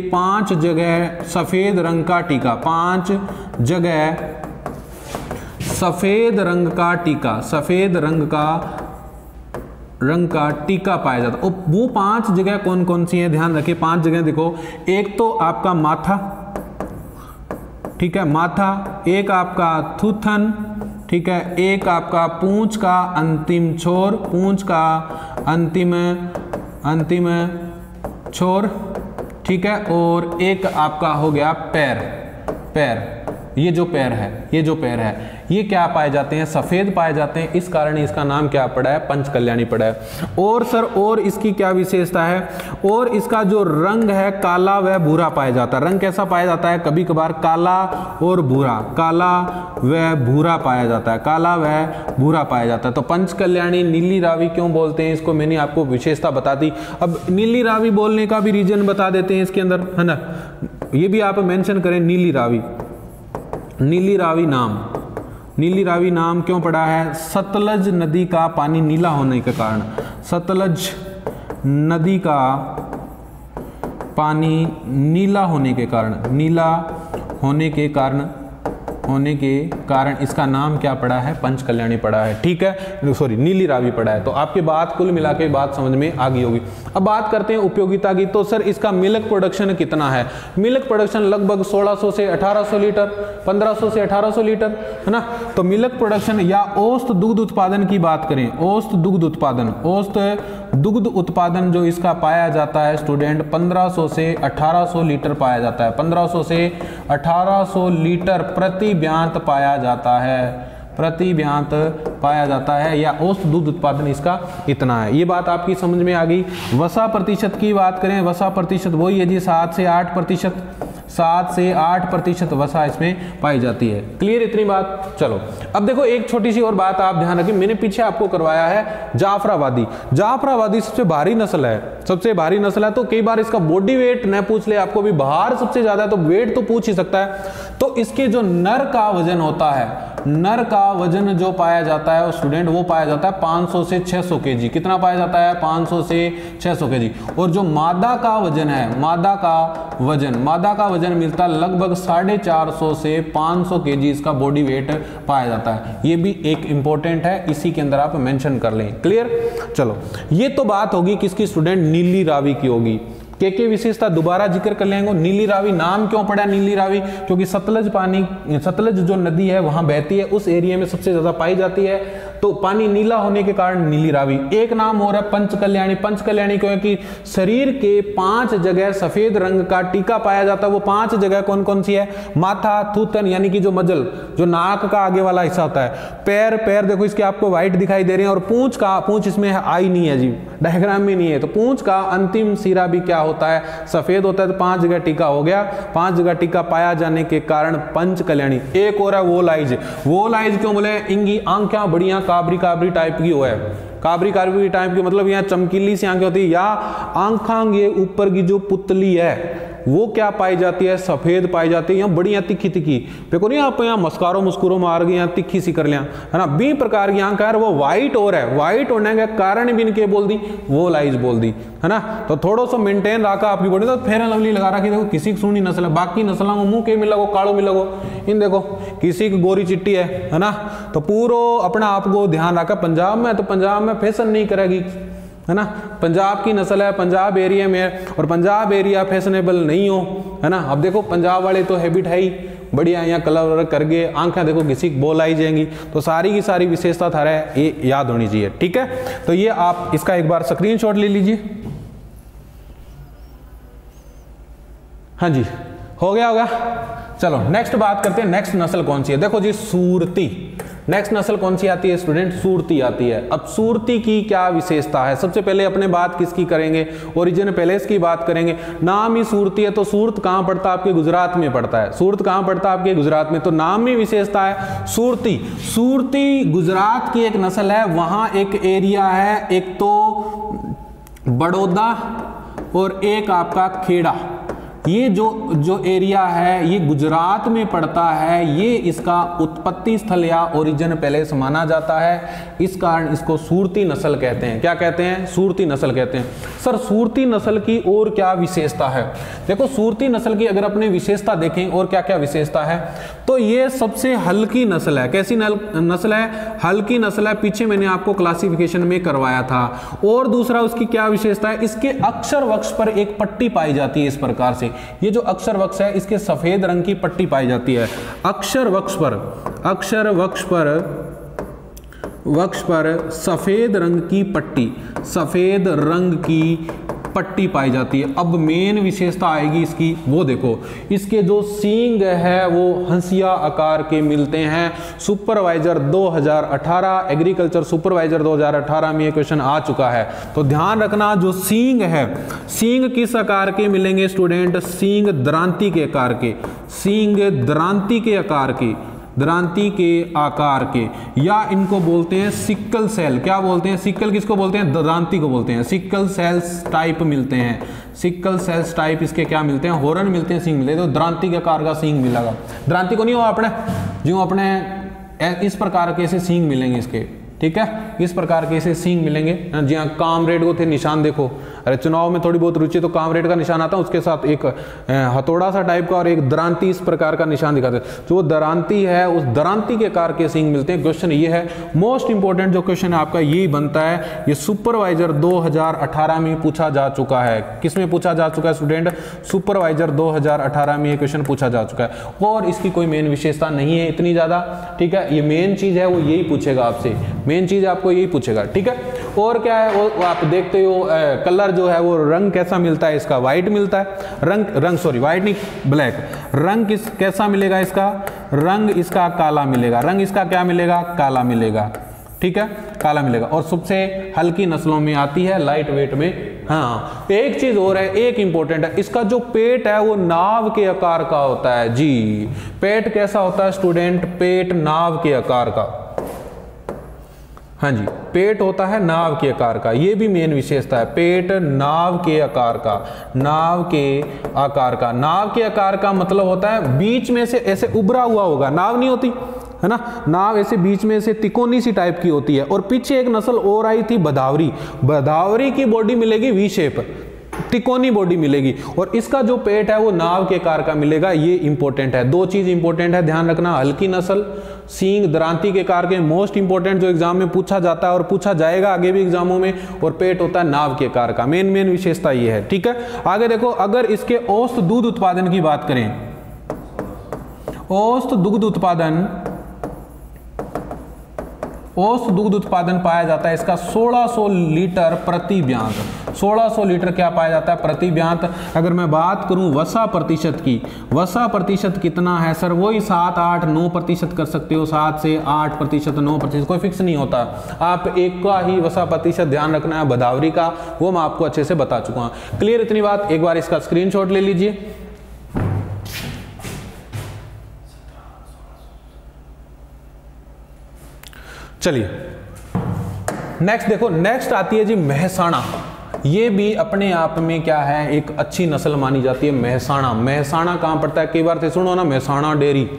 5 जगह सफेद रंग का टीका, 5 जगह सफेद रंग का टीका, सफेद रंग का टीका पाया जाता है। वो 5 जगह कौन कौन सी है? ध्यान रखिए 5 जगह देखो। एक तो आपका माथा, ठीक है, माथा, एक आपका थूथन, ठीक है, एक आपका पूंछ का अंतिम छोर, पूंछ का अंतिम छोर, ठीक है, और एक आपका हो गया पैर। ये जो पैर है ये क्या पाए जाते हैं? सफेद पाए जाते हैं। इस कारण इसका नाम क्या पड़ा है? पंच कल्याणी पड़ा है। और सर और इसकी क्या विशेषता है? और इसका जो रंग है काला व भूरा पाया जाता है। रंग कैसा पाया जाता है? कभी कभार काला और भूरा, काला व भूरा पाया जाता है, काला व भूरा पाया जाता है। तो पंच कल्याणी नीली रावी क्यों बोलते हैं इसको? मैंने आपको विशेषता बता दी। अब नीली रावी बोलने का भी रीजन बता देते हैं इसके अंदर, है ना। ये भी आप मेंशन करें, नीली रावी नाम क्यों पड़ा है? सतलज नदी का पानी नीला होने के कारण, सतलज नदी का पानी नीला होने के कारण इसका नाम क्या पड़ा है? पंच कल्याणी पड़ा है, ठीक है, सॉरी नीली रावी पड़ा है। तो आपकी बात कुल मिला के बात समझ में आ गई होगी। अब बात करते हैं उपयोगिता की। तो सर इसका मिल्क प्रोडक्शन कितना है? मिल्क प्रोडक्शन लगभग 1600 से 1800 लीटर, 1500 से 1800 लीटर, है ना। तो मिल्क प्रोडक्शन या औसत दुग्ध उत्पादन की बात करें, औसत दुग्ध उत्पादन जो इसका पाया जाता है स्टूडेंट 1500 से 1800 लीटर पाया जाता है। 1500 से 1800 लीटर प्रति ब्यांत पाया जाता है, या औसत दूध उत्पादन इसका इतना है। ये बात आपकी समझ में आ गई। वसा प्रतिशत की बात करें, वसा प्रतिशत वही है जी 7 से 8% वसा इसमें पाई जाती है। क्लियर इतनी बात? चलो अब देखो एक छोटी सी और बात आप ध्यान रखिए, मैंने पीछे आपको करवाया है जाफराबादी सबसे भारी नस्ल है, तो कई बार इसका बॉडी वेट न पूछ ले आपको, भी बाहर सबसे ज्यादा है तो वेट तो पूछ ही सकता है। तो इसके जो नर का वजन होता है, नर का वजन जो पाया जाता है स्टूडेंट, वो पाया जाता है 500 से 600 केजी। कितना पाया जाता है? 500 से 600 केजी। और जो मादा का वजन है, मादा का वजन मिलता है लगभग 450 से 500 केजी इसका बॉडी वेट पाया जाता है। ये भी एक इंपॉर्टेंट है, इसी के अंदर आप मेंशन कर लें। क्लियर? चलो ये तो बात होगी किसकी स्टूडेंट? नीली रावी की होगी। के विशेषता दोबारा जिक्र कर लेंगे। नीली रावी नाम क्यों पड़ा नीली रावी? क्योंकि सतलज जो नदी है वहां बहती है, उस एरिया में सबसे ज्यादा पाई जाती है। तो पानी नीला होने के कारण नीली रावी। एक नाम और है पंचकल्याणी। पंचकल्याणी क्योंकि शरीर के 5 जगह सफेद रंग का टीका पाया जाता है। वो 5 जगह कौन कौन सी है? माथा, थूथन यानी कि जो मजल, जो नाक का आगे वाला हिस्सा होता है, पैर देखो इसके आपको व्हाइट दिखाई दे रहे हैं, और पूंछ इसमें आई नहीं है जी, डायग्राम में नहीं है, तो पूंछ का अंतिम सिरा भी क्या होता है? सफेद होता है। तो 5 जगह टीका हो गया। 5 जगह टीका पाया जाने के कारण पंचकल्याणी। एक और है वोलाइज। वोलाइज क्यों बोले? इनकी आंखें बढ़िया काबरी काबरी टाइप की हो है, काबरी काबरी टाइप की मतलब यहाँ चमकीली सी आंखें होती है, या आंखां ये ऊपर की जो पुतली है वो क्या पाई जाती है? सफेद पाई जाती है। यहाँ बढ़िया तिखी तिखी, देखो नहीं आप यहाँ मस्कारो मुस्कुरो मार गए, यहाँ तिखी सी कर लिया है ना। 20 प्रकार की आंख है, वो व्हाइट और है। व्हाइट होने के कारण भी इनके बोल दी वो लाइज बोल दी है ना। तो थोड़ा सा मेंटेन रखा आपकी बॉडी। तो फेयर एंड लवली लगा रखी, देखो किसी की सुनी नस्ल है, बाकी नस्लों में मुंह के मिल लगो, काड़ो मिल लगो, इन देखो किसी की गोरी चिट्टी है ना। तो पूरा अपना आप को ध्यान रखा। पंजाब में तो पंजाब में फैशन नहीं करेगी है ना, पंजाब की नस्ल है, पंजाब एरिया में, और पंजाब एरिया फैशनेबल नहीं हो है ना। अब देखो पंजाब वाले तो हैबिट है ही बढ़िया, यहाँ कलर वलर करके आंखें देखो किसी बोल आई जाएंगी। तो सारी की सारी विशेषता थारा है ये याद होनी चाहिए, ठीक है। तो ये आप इसका एक बार स्क्रीनशॉट ले लीजिए। हाँ जी, हो गया होगा। चलो नेक्स्ट बात करते हैं, नेक्स्ट नस्ल कौन सी है? देखो जी सूरती। नेक्स्ट नस्ल कौन सी आती है स्टूडेंट? सूरती आती है। अब सूरती की क्या विशेषता है? सबसे पहले अपने बात किसकी करेंगे? ओरिजिन पैलेस की बात करेंगे। नाम ही सूरती है, तो सूरत कहाँ पड़ता है? आपके गुजरात में पड़ता है। सूरत कहाँ पड़ता है? आपके गुजरात में। तो नाम में विशेषता है सूरती। सूरती गुजरात की एक नस्ल है। वहां एक एरिया है, एक तो बड़ौदा और एक आपका खेड़ा। ये जो एरिया है ये गुजरात में पड़ता है। ये इसका उत्पत्ति स्थल या ओरिजिन पैलेस माना जाता है। इस कारण इसको सूरती नस्ल कहते हैं। क्या कहते हैं? सूरती नस्ल कहते हैं। सर सूरती नस्ल की और क्या विशेषता है? देखो सूरती नस्ल की अगर अपनी विशेषता देखें और क्या क्या विशेषता है, तो ये सबसे हल्की नस्ल है। कैसी नस्ल है? हल्की नस्ल है। पीछे मैंने आपको क्लासिफिकेशन में करवाया था। और दूसरा उसकी क्या विशेषता है? इसके अक्षर वक्ष पर एक पट्टी पाई जाती है इस प्रकार से। ये जो अक्षर वक्ष है इसके सफेद रंग की पट्टी पाई जाती है। अक्षर वक्ष पर सफेद रंग की पट्टी, सफेद रंग की पट्टी पाई जाती है। अब मेन विशेषता आएगी इसकी, वो देखो इसके जो सींग है वो हंसिया आकार के मिलते हैं। सुपरवाइजर 2018 एग्रीकल्चर सुपरवाइजर 2018 में ये क्वेश्चन आ चुका है। तो ध्यान रखना जो सींग है, सींग किस आकार के मिलेंगे स्टूडेंट? सींग दरांती के आकार के, सींग दरांती के आकार के, दरांती के आकार के, या इनको बोलते हैं सिक्कल सेल। क्या बोलते हैं? सिक्कल किसको बोलते हैं? दरांती को बोलते हैं। सिक्कल सेल्स टाइप मिलते हैं। सिक्कल सेल्स टाइप इसके क्या मिलते हैं? हॉर्न मिलते हैं, सींग मिलते हैं। तो दरांती के आकार का सींग मिलेगा। दरांती को नहीं हो अपने जो अपने इस प्रकार के ऐसे सींग मिलेंगे इसके, ठीक है, इस प्रकार के ऐसे सींग मिलेंगे। जी हाँ, कामरेड को थे निशान देखो, अरे चुनाव में थोड़ी बहुत रुचि तो कामरेड का निशान आता है, उसके साथ एक हथौड़ा सा टाइप का और एक दरांती इस प्रकार का निशान दिखाते हैं। जो दरांती है उस दरांती के आकार के सींग मिलते हैं। क्वेश्चन ये है, मोस्ट इंपॉर्टेंट जो क्वेश्चन है आपका यही बनता है। ये सुपरवाइजर 2018 में पूछा जा चुका है। किस में पूछा जा चुका है स्टूडेंट? सुपरवाइजर 2018 में ये क्वेश्चन पूछा जा चुका है। और इसकी कोई मेन विशेषता नहीं है इतनी ज्यादा, ठीक है। ये मेन चीज है वो यही पूछेगा आपसे, मेन चीज आपको यही पूछेगा, ठीक है। और क्या है वो आप देखते हो, कलर जो है वो रंग कैसा मिलता है इसका? व्हाइट मिलता है। रंग सॉरी व्हाइट नहीं, ब्लैक। रंग कैसा मिलेगा इसका? रंग इसका काला मिलेगा। रंग इसका क्या मिलेगा? काला मिलेगा, ठीक है, काला मिलेगा। और सबसे हल्की नस्लों में आती है, लाइट वेट में। हाँ, एक चीज और है, एक इंपॉर्टेंट है, इसका जो पेट है वो नाव के आकार का होता है। जी, पेट कैसा होता है स्टूडेंट? पेट नाव के आकार का। हाँ जी, पेट होता है नाव के आकार का। ये भी मेन विशेषता है, पेट नाव के आकार का। नाव के आकार का, नाव के आकार का मतलब होता है बीच में से ऐसे उभरा हुआ होगा। नाव नहीं होती है ना, नाव ऐसे बीच में से तिकोनी सी टाइप की होती है। और पीछे एक नस्ल और आई थी भदावरी। भदावरी की बॉडी मिलेगी वी शेप, तिकोनी बॉडी मिलेगी। और इसका जो पेट है वो नाव के आकार का मिलेगा। ये इंपॉर्टेंट है, दो चीज इंपॉर्टेंट है, ध्यान रखना। हल्की नस्ल, सींग दरांती के आकार के, मोस्ट इंपॉर्टेंट जो एग्जाम में पूछा जाता है और पूछा जाएगा आगे भी एग्जामों में। और पेट होता है नाव के आकार का। मेन विशेषता ये है, ठीक है। आगे देखो, अगर इसके औसत दूध उत्पादन की बात करें, औसत दुग्ध उत्पादन औसत दूध उत्पादन पाया जाता है इसका 1600 लीटर प्रति ब्यांत। 1600 लीटर क्या पाया जाता है प्रति ब्यांत। अगर मैं बात करूं वसा प्रतिशत की, वसा प्रतिशत कितना है सर, वही 7, 8, 9% कर सकते हो, 7 से 8%, 9%, कोई फिक्स नहीं होता। आप एक का ही वसा प्रतिशत ध्यान रखना है, भदावरी का, वो मैं आपको अच्छे से बता चुका हूं। क्लियर इतनी बात। एक बार इसका स्क्रीनशॉट ले लीजिए। चलिए नेक्स्ट देखो, नेक्स्ट आती है जी मेहसाणा। ये भी अपने आप में क्या है, एक अच्छी नस्ल मानी जाती है मेहसाणा। मेहसाणा कहाँ पड़ता है, कई बार से सुनो ना, मेहसाणा डेयरी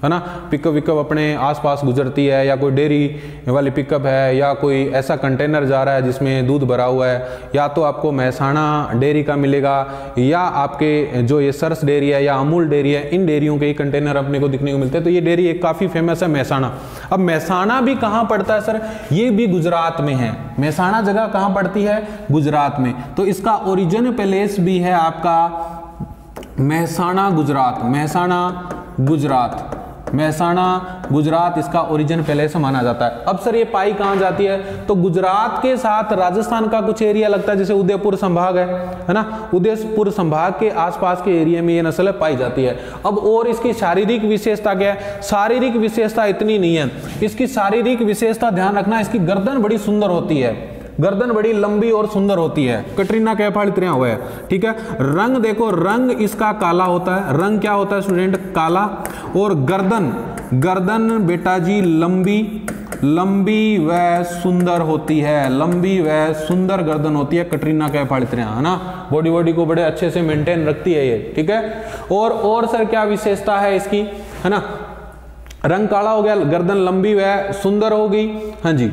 है ना, पिकअप विकअप अपने आसपास गुजरती है, या कोई डेयरी वाली पिकअप है, या कोई ऐसा कंटेनर जा रहा है जिसमें दूध भरा हुआ है, या तो आपको मेहसाणा डेयरी का मिलेगा, या आपके जो ये सरस डेयरी है या अमूल डेयरी है, इन डेयरियों के कंटेनर अपने को दिखने को मिलते हैं। तो ये डेयरी एक काफ़ी फेमस है मेहसाणा। अब मेहसाणा भी कहाँ पड़ता है सर, ये भी गुजरात में है। मेहसाणा जगह कहाँ पड़ती है, गुजरात में। तो इसका ओरिजिन प्लेस भी है आपका मेहसाणा गुजरात, मेहसाणा गुजरात, मेहसाणा गुजरात इसका ओरिजिन पहले से माना जाता है। अब सर ये पाई कहाँ जाती है, तो गुजरात के साथ राजस्थान का कुछ एरिया लगता है, जैसे उदयपुर संभाग है ना, उदयपुर संभाग के आसपास के एरिया में ये नस्ल पाई जाती है। अब और इसकी शारीरिक विशेषता क्या है, शारीरिक विशेषता इतनी नहीं है। इसकी शारीरिक विशेषता ध्यान रखना, इसकी गर्दन बड़ी सुंदर होती है, गर्दन बड़ी लंबी और सुंदर होती है, कटरीना कैफ वाली तरह हुआ है, ठीक है। रंग देखो, रंग इसका काला होता है, रंग क्या होता है स्टूडेंट, काला। और गर्दन, गर्दन बेटा जी लंबी, लंबी व सुंदर होती है, लंबी व सुंदर गर्दन होती है, कटरीना कैफ वाली तरह, है ना। बॉडी को बड़े अच्छे से मेंटेन रखती है ये, ठीक है। और सर क्या विशेषता है इसकी, है ना, रंग काला हो गया, गर्दन लंबी व सुंदर हो गई, हाँ जी।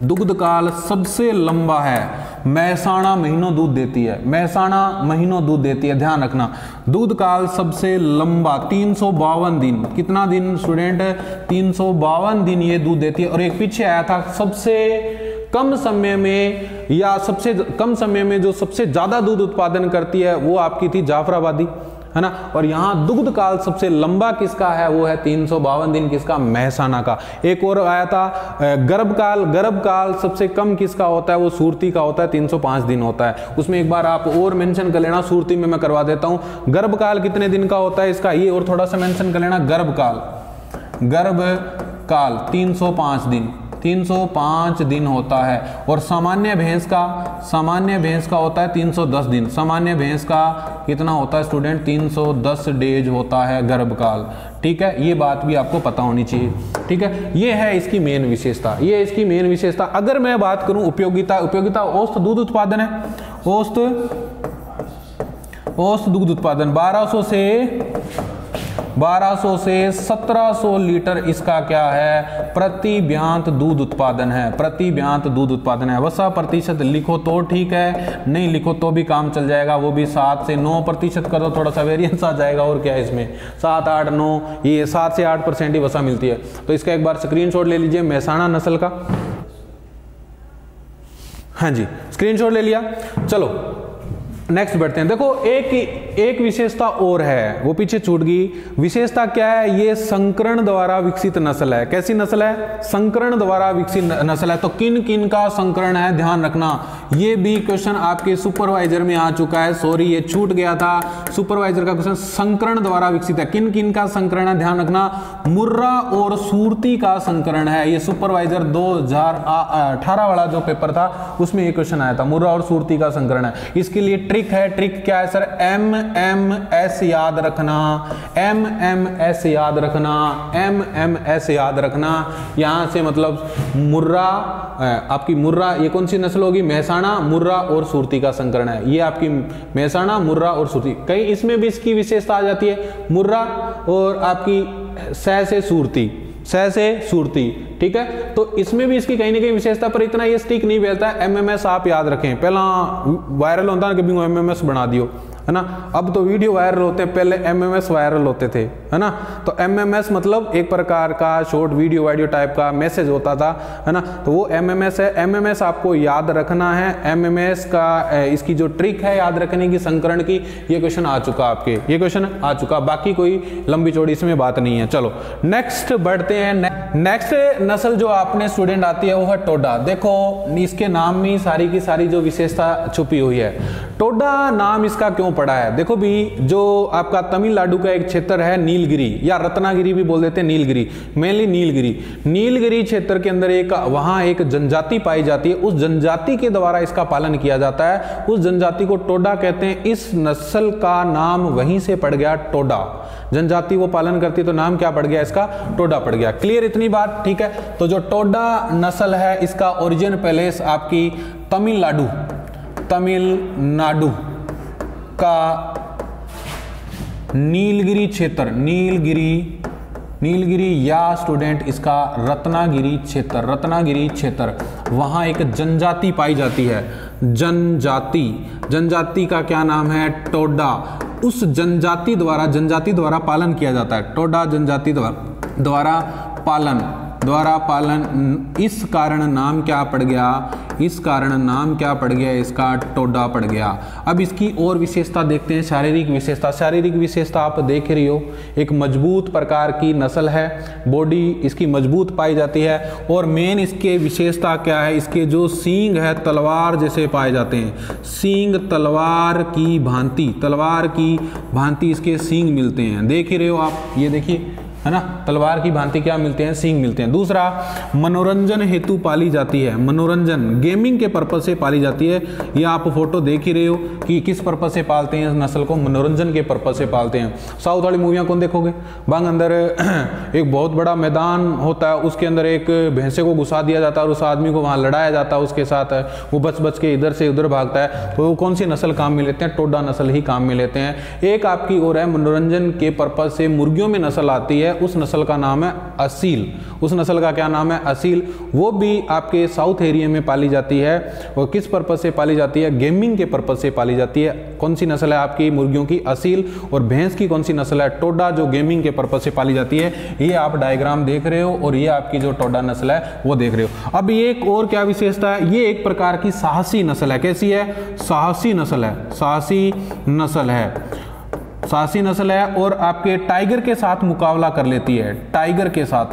दुग्ध काल सबसे लंबा है, मेहसाणा महीनों दूध देती है, मेहसाणा महीनों दूध देती है, ध्यान रखना। दूध काल सबसे लंबा 352 दिन, कितना दिन स्टूडेंट, 352 दिन ये दूध देती है। और एक पीछे आया था सबसे कम समय में, या सबसे कम समय में जो सबसे ज्यादा दूध उत्पादन करती है, वो आपकी थी जाफराबादी, है ना। और यहाँ दुग्ध काल सबसे लंबा किसका है, वो है 352 दिन, किसका, मेहसाणा का। एक और आया था गर्भकाल, गर्भकाल सबसे कम किसका होता है, वो सूरती का होता है, 305 दिन होता है। उसमें एक बार आप और मेंशन कर लेना, सूरती में मैं करवा देता हूँ। गर्भकाल कितने दिन का होता है इसका, ये और थोड़ा सा मेंशन कर लेना। गर्भकाल, गर्भकाल 305 दिन, 305 दिन होता है। और सामान्य भैंस का होता है 310 दिन। सामान्य भैंस का कितना होता है स्टूडेंट, 310 डेज होता है गर्भकाल, ठीक है। ये बात भी आपको पता होनी चाहिए, ठीक है। ये है इसकी मेन विशेषता, ये इसकी मेन विशेषता। अगर मैं बात करूं उपयोगिता, उपयोगिता औसत दूध उत्पादन है, औसत दूध उत्पादन 1200 से 1700 लीटर इसका क्या है, प्रति ब्यांत दूध उत्पादन है, प्रति ब्यांत दूध उत्पादन है। वसा प्रतिशत लिखो तो ठीक है, नहीं लिखो तो भी काम चल जाएगा, वो भी 7 से 9% कर दो, थोड़ा सा वेरिएंस आ जाएगा। और क्या है इसमें, 7, 8, 9, ये 7 से 8% ही वसा मिलती है। तो इसका एक बार स्क्रीनशॉट ले लीजिए मेहसाणा नस्ल का, हाँ जी, स्क्रीनशॉट ले लिया। चलो नेक्स्ट बढ़ते हैं। देखो एक विशेषता और है, वो पीछे छूट गई। विशेषता क्या है, ये संकरण द्वारा विकसित नस्ल है। कैसी नस्ल है, संकरण द्वारा विकसित नस्ल है। तो किन किन का संकरण है, ध्यान रखना। ये भी क्वेश्चन आपके सुपरवाइजर में आ चुका है, सॉरी ये छूट गया था, सुपरवाइजर का क्वेश्चन संकरण द्वारा विकसित है। किन किन का संकरण है, ध्यान रखना। मुर्रा और सूरती का संकरण है। ये सुपरवाइजर 2018 वाला जो पेपर था उसमें ये क्वेश्चन आया था, मुर्रा और सूरती का संकरण है। इसके लिए ट्रिक है, ट्रिक क्या है सर, MMS याद रखना, MMS याद रखना, MMS याद रखना। यहां से मतलब मुर्रा, आपकी मुर्रा, ये कौन सी नस्ल होगी, मेहसाणा, मुर्रा और सूरती का संकरण है। ये आपकी मेहसाणा, मुर्रा और सूरती। कहीं इसमें भी इसकी विशेषता आ जाती है, मुर्रा और आपकी सह से सूरती, सह से सूरती, ठीक है। तो इसमें भी इसकी कहीं ना कहीं विशेषता, पर इतना ये स्टिक नहीं बैठता है। MMS आप याद रखें, पहला वायरल होता है कि MMS बना दियो, है है ना। अब तो वीडियो वायरल होते हैं, पहले MMS वायरल होते थे, है ना। तो MMS मतलब एक प्रकार का शॉर्ट वीडियो टाइप का मैसेज होता था, है ना। तो वो MMS है। MMS आपको याद रखना है। MMS का इसकी जो ट्रिक है याद रखने की, संकरण की, ये क्वेश्चन आ चुका आपके, ये क्वेश्चन आ चुका, बाकी कोई लंबी चौड़ी इसमें बात नहीं है। चलो नेक्स्ट बढ़ते हैं। नेक्स्ट नस्ल जो आपने स्टूडेंट आती है वो है टोडा। देखो इसके नाम में सारी की सारी जो विशेषता छुपी हुई है। टोडा नाम इसका क्यों पड़ा है? देखो भी, जो आपका तमिलनाडु का एक क्षेत्र है नीलगिरी या रत्नागिरी भी बोल देते हैं, नीलगिरी, मेनली नीलगिरी क्षेत्र के अंदर एक वहां एक जनजाति पाई जाती है। उस जनजाति के द्वारा इसका पालन किया जाता है, उस जनजाति को टोडा कहते हैं। इस नस्ल का नाम वहीं से पड़ गया टोडा। जनजाति वो पालन करती तो नाम क्या पड़ गया इसका? टोडा पड़ गया। क्लियर इतनी बात? ठीक है। तो जो टोडा नस्ल है इसका ओरिजिन पैलेस आपकी तमिलनाडु का नीलगिरी क्षेत्र, नीलगिरी या स्टूडेंट इसका रत्नागिरी क्षेत्र, वहां एक जनजाति पाई जाती है। जनजाति का क्या नाम है? टोडा। उस जनजाति द्वारा पालन किया जाता है। टोडा जनजाति द्वारा पालन, इस कारण नाम क्या पड़ गया? इसका टोडा पड़ गया। अब इसकी और विशेषता देखते हैं, शारीरिक विशेषता आप देख रही हो, एक मजबूत प्रकार की नस्ल है, बॉडी इसकी मजबूत पाई जाती है। और मेन इसके विशेषता क्या है? इसके जो सींग है तलवार जैसे पाए जाते हैं, सींग तलवार की भांति इसके सींग मिलते हैं। देख ही रहे हो आप, ये देखिए, है ना, तलवार की भांति क्या मिलते हैं? सींग मिलते हैं। दूसरा, मनोरंजन हेतु पाली जाती है। मनोरंजन, गेमिंग के पर्पज से पाली जाती है। ये आप फोटो देख ही रहे हो कि किस पर्पज से पालते हैं इस नस्ल को? मनोरंजन के पर्पज से पालते हैं। साउथ वाली मूवियाँ कौन देखोगे? बांग अंदर एक बहुत बड़ा मैदान होता है, उसके अंदर एक भैंसे को घुसा दिया जाता है और उस आदमी को वहाँ लड़ाया जाता है उसके साथ, वो बच के इधर से उधर भागता है। तो वो कौन सी नस्ल काम में लेते हैं? टोडा नस्ल ही काम में लेते हैं। एक आपकी और है, मनोरंजन के पर्पज से मुर्गियों में नस्ल आती है, उस नस्ल का नाम है असील। उस नस्ल का क्या नाम है? असील। वो भी आपके साउथ एरिया में पाली जाती है। और किस पर्पज से पाली जाती है? गेमिंग के पर्पज से पाली जाती है। कौन सी नस्ल है आपकी मुर्गियों की? असील। और भैंस की कौन सी नस्ल है? टोडा, जो गेमिंग के पर्पज से पाली जाती है। ये आप डायग्राम देख रहे हो और ये आपकी जो टोडा नस्ल है वो देख रहे हो। अब ये एक और क्या विशेषता है? ये एक प्रकार की साहसी नस्ल है। कैसी है? साहसी नस्ल है और आपके टाइगर के साथ मुकाबला कर लेती है। टाइगर के साथ,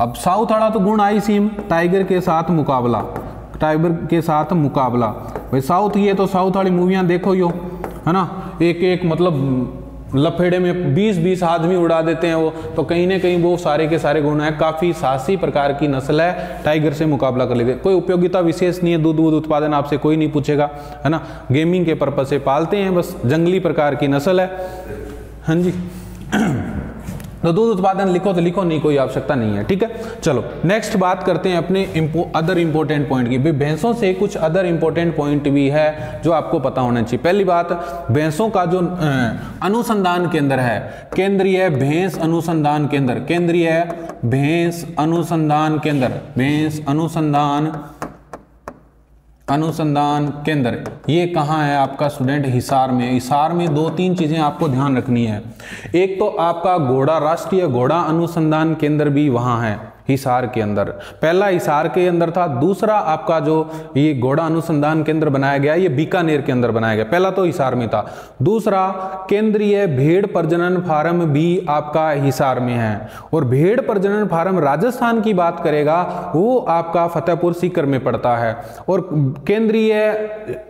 अब साउथ वाला तो गुण आई सीम, टाइगर के साथ मुकाबला। भाई साउथ, ये तो साउथ वाली मूवियां देखो यो, है ना, एक मतलब लफेड़े में 20-20 आदमी उड़ा देते हैं वो, तो कहीं ना कहीं वो सारे के सारे गुण है। काफी साहसी प्रकार की नस्ल है, टाइगर से मुकाबला कर लेते हैं। कोई उपयोगिता विशेष नहीं है, दूध उत्पादन आपसे कोई नहीं पूछेगा, है ना। गेमिंग के पर्पज से पालते हैं, बस जंगली प्रकार की नस्ल है। हाँ जी। तो दूध उत्पादन लिखो तो लिखो, नहीं कोई आवश्यकता नहीं है। ठीक है, चलो नेक्स्ट बात करते हैं अपने अदर इंपॉर्टेंट पॉइंट की। भाई भैंसों से कुछ अदर इंपॉर्टेंट पॉइंट भी है जो आपको पता होना चाहिए। पहली बात, भैंसों का जो अनुसंधान केंद्र है, केंद्रीय भैंस अनुसंधान केंद्र, ये कहाँ है आपका स्टूडेंट? हिसार में। हिसार में 2-3 चीजें आपको ध्यान रखनी है। एक तो आपका राष्ट्रीय घोड़ा अनुसंधान केंद्र भी वहां है हिसार के अंदर। पहला हिसार के अंदर था, दूसरा आपका जो ये घोड़ा अनुसंधान केंद्र बनाया गया ये बीकानेर के अंदर बनाया गया। पहला तो हिसार में था। दूसरा, केंद्रीय भेड़ प्रजनन फार्म भी आपका हिसार में है। और भेड़ प्रजनन फार्म राजस्थान की बात करेगा वो आपका फतेहपुर सीकर में पड़ता है। और केंद्रीय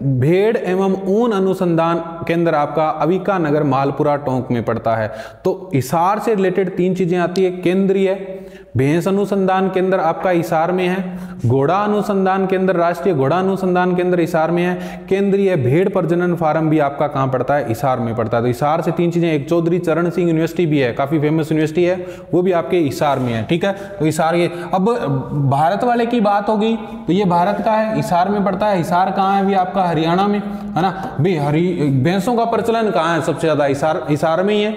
भेड़ एवं ऊन अनुसंधान केंद्र आपका अविका नगर मालपुरा टोंक में पड़ता है। तो हिसार से रिलेटेड 3 चीजें आती है। केंद्रीय भैंस अनुसंधान केंद्र आपका हिसार में है, घोड़ा अनुसंधान केंद्र, राष्ट्रीय घोड़ा अनुसंधान केंद्र हिसार में है, केंद्रीय भेड़ प्रजनन फार्म भी आपका कहां पड़ता है? हिसार में पड़ता है। तो हिसार से 3 चीजें। एक चौधरी चरण सिंह यूनिवर्सिटी भी है, काफी फेमस यूनिवर्सिटी है, वो भी आपके हिसार में है। ठीक है, तो हिसार ये। अब भारत वाले की बात होगी तो ये भारत का है, हिसार में पड़ता है। हिसार कहाँ है? भी आपका हरियाणा में, है ना। भाई भैंसों का प्रचलन कहाँ है सबसे ज्यादा? हिसार में ही है,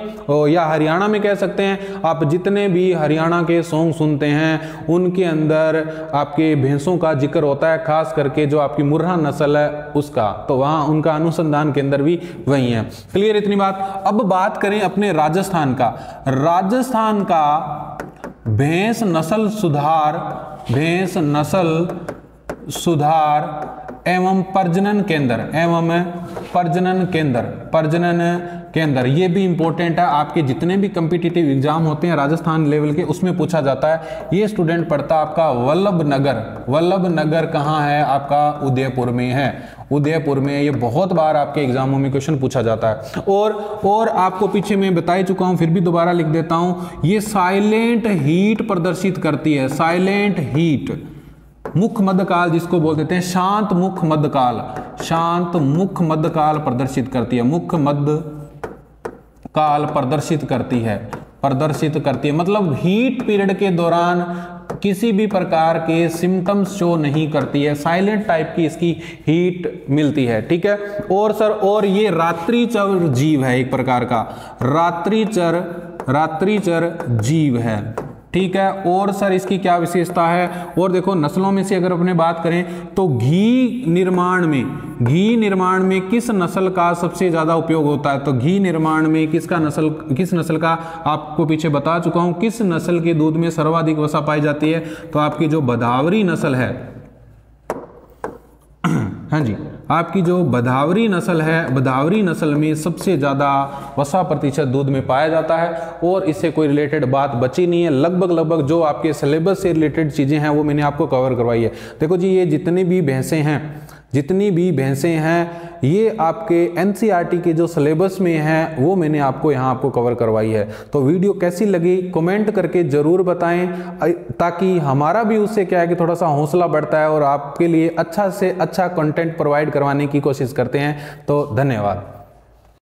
या हरियाणा में कह सकते हैं आप। जितने भी हरियाणा के सॉन्ग सुनते हैं उनके अंदर आपके भैंसों का जिक्र होता है, खास करके जो आपकी मुर्रा नस्ल है उसका, तो वहाँ उनका अनुसंधान केंद्र भी वही है। क्लियर इतनी बात। अब बात करें अपने राजस्थान का। राजस्थान का भैंस नस्ल सुधार एवं प्रजनन केंद्र ये भी इंपॉर्टेंट है। आपके जितने भी कॉम्पिटिटिव एग्जाम होते हैं राजस्थान लेवल के उसमें पूछा जाता है। ये स्टूडेंट पढ़ता आपका वल्लभ नगर कहाँ है? आपका उदयपुर में है, उदयपुर में। ये बहुत बार आपके एग्जामों में क्वेश्चन पूछा जाता है। और आपको पीछे मैं बता ही चुका हूं, फिर भी दोबारा लिख देता हूं, ये साइलेंट हीट प्रदर्शित करती है। साइलेंट हीट, मुख मध्यकाल जिसको बोल देते हैं, शांत मुख मध्यकाल प्रदर्शित करती है। मुख मध्यकाल प्रदर्शित करती है, मतलब हीट पीरियड के दौरान किसी भी प्रकार के सिम्टम्स शो नहीं करती है। साइलेंट टाइप की इसकी हीट मिलती है, ठीक है। और सर, और ये रात्रिचर जीव है, एक प्रकार का रात्रिचर जीव है, ठीक है। और सर इसकी क्या विशेषता है? और देखो नस्लों में से अगर अपने बात करें तो घी निर्माण में किस नस्ल का सबसे ज्यादा उपयोग होता है? तो घी निर्माण में किस नस्ल का आपको पीछे बता चुका हूं। किस नस्ल के दूध में सर्वाधिक वसा पाई जाती है? तो आपकी जो बदावरी नस्ल है, हाँ जी, आपकी जो बदावरी नस्ल है, बदावरी नस्ल में सबसे ज़्यादा वसा प्रतिशत दूध में पाया जाता है। और इससे कोई रिलेटेड बात बची नहीं है। लगभग जो आपके सिलेबस से रिलेटेड चीज़ें हैं वो मैंने आपको कवर करवाई है। देखो जी, ये जितनी भी भैंसें हैं ये आपके एनसीईआरटी के जो सिलेबस में हैं वो मैंने आपको कवर करवाई है। तो वीडियो कैसी लगी कमेंट करके ज़रूर बताएं, ताकि हमारा भी उससे क्या है कि थोड़ा सा हौसला बढ़ता है और आपके लिए अच्छा से अच्छा कंटेंट प्रोवाइड करवाने की कोशिश करते हैं। तो धन्यवाद।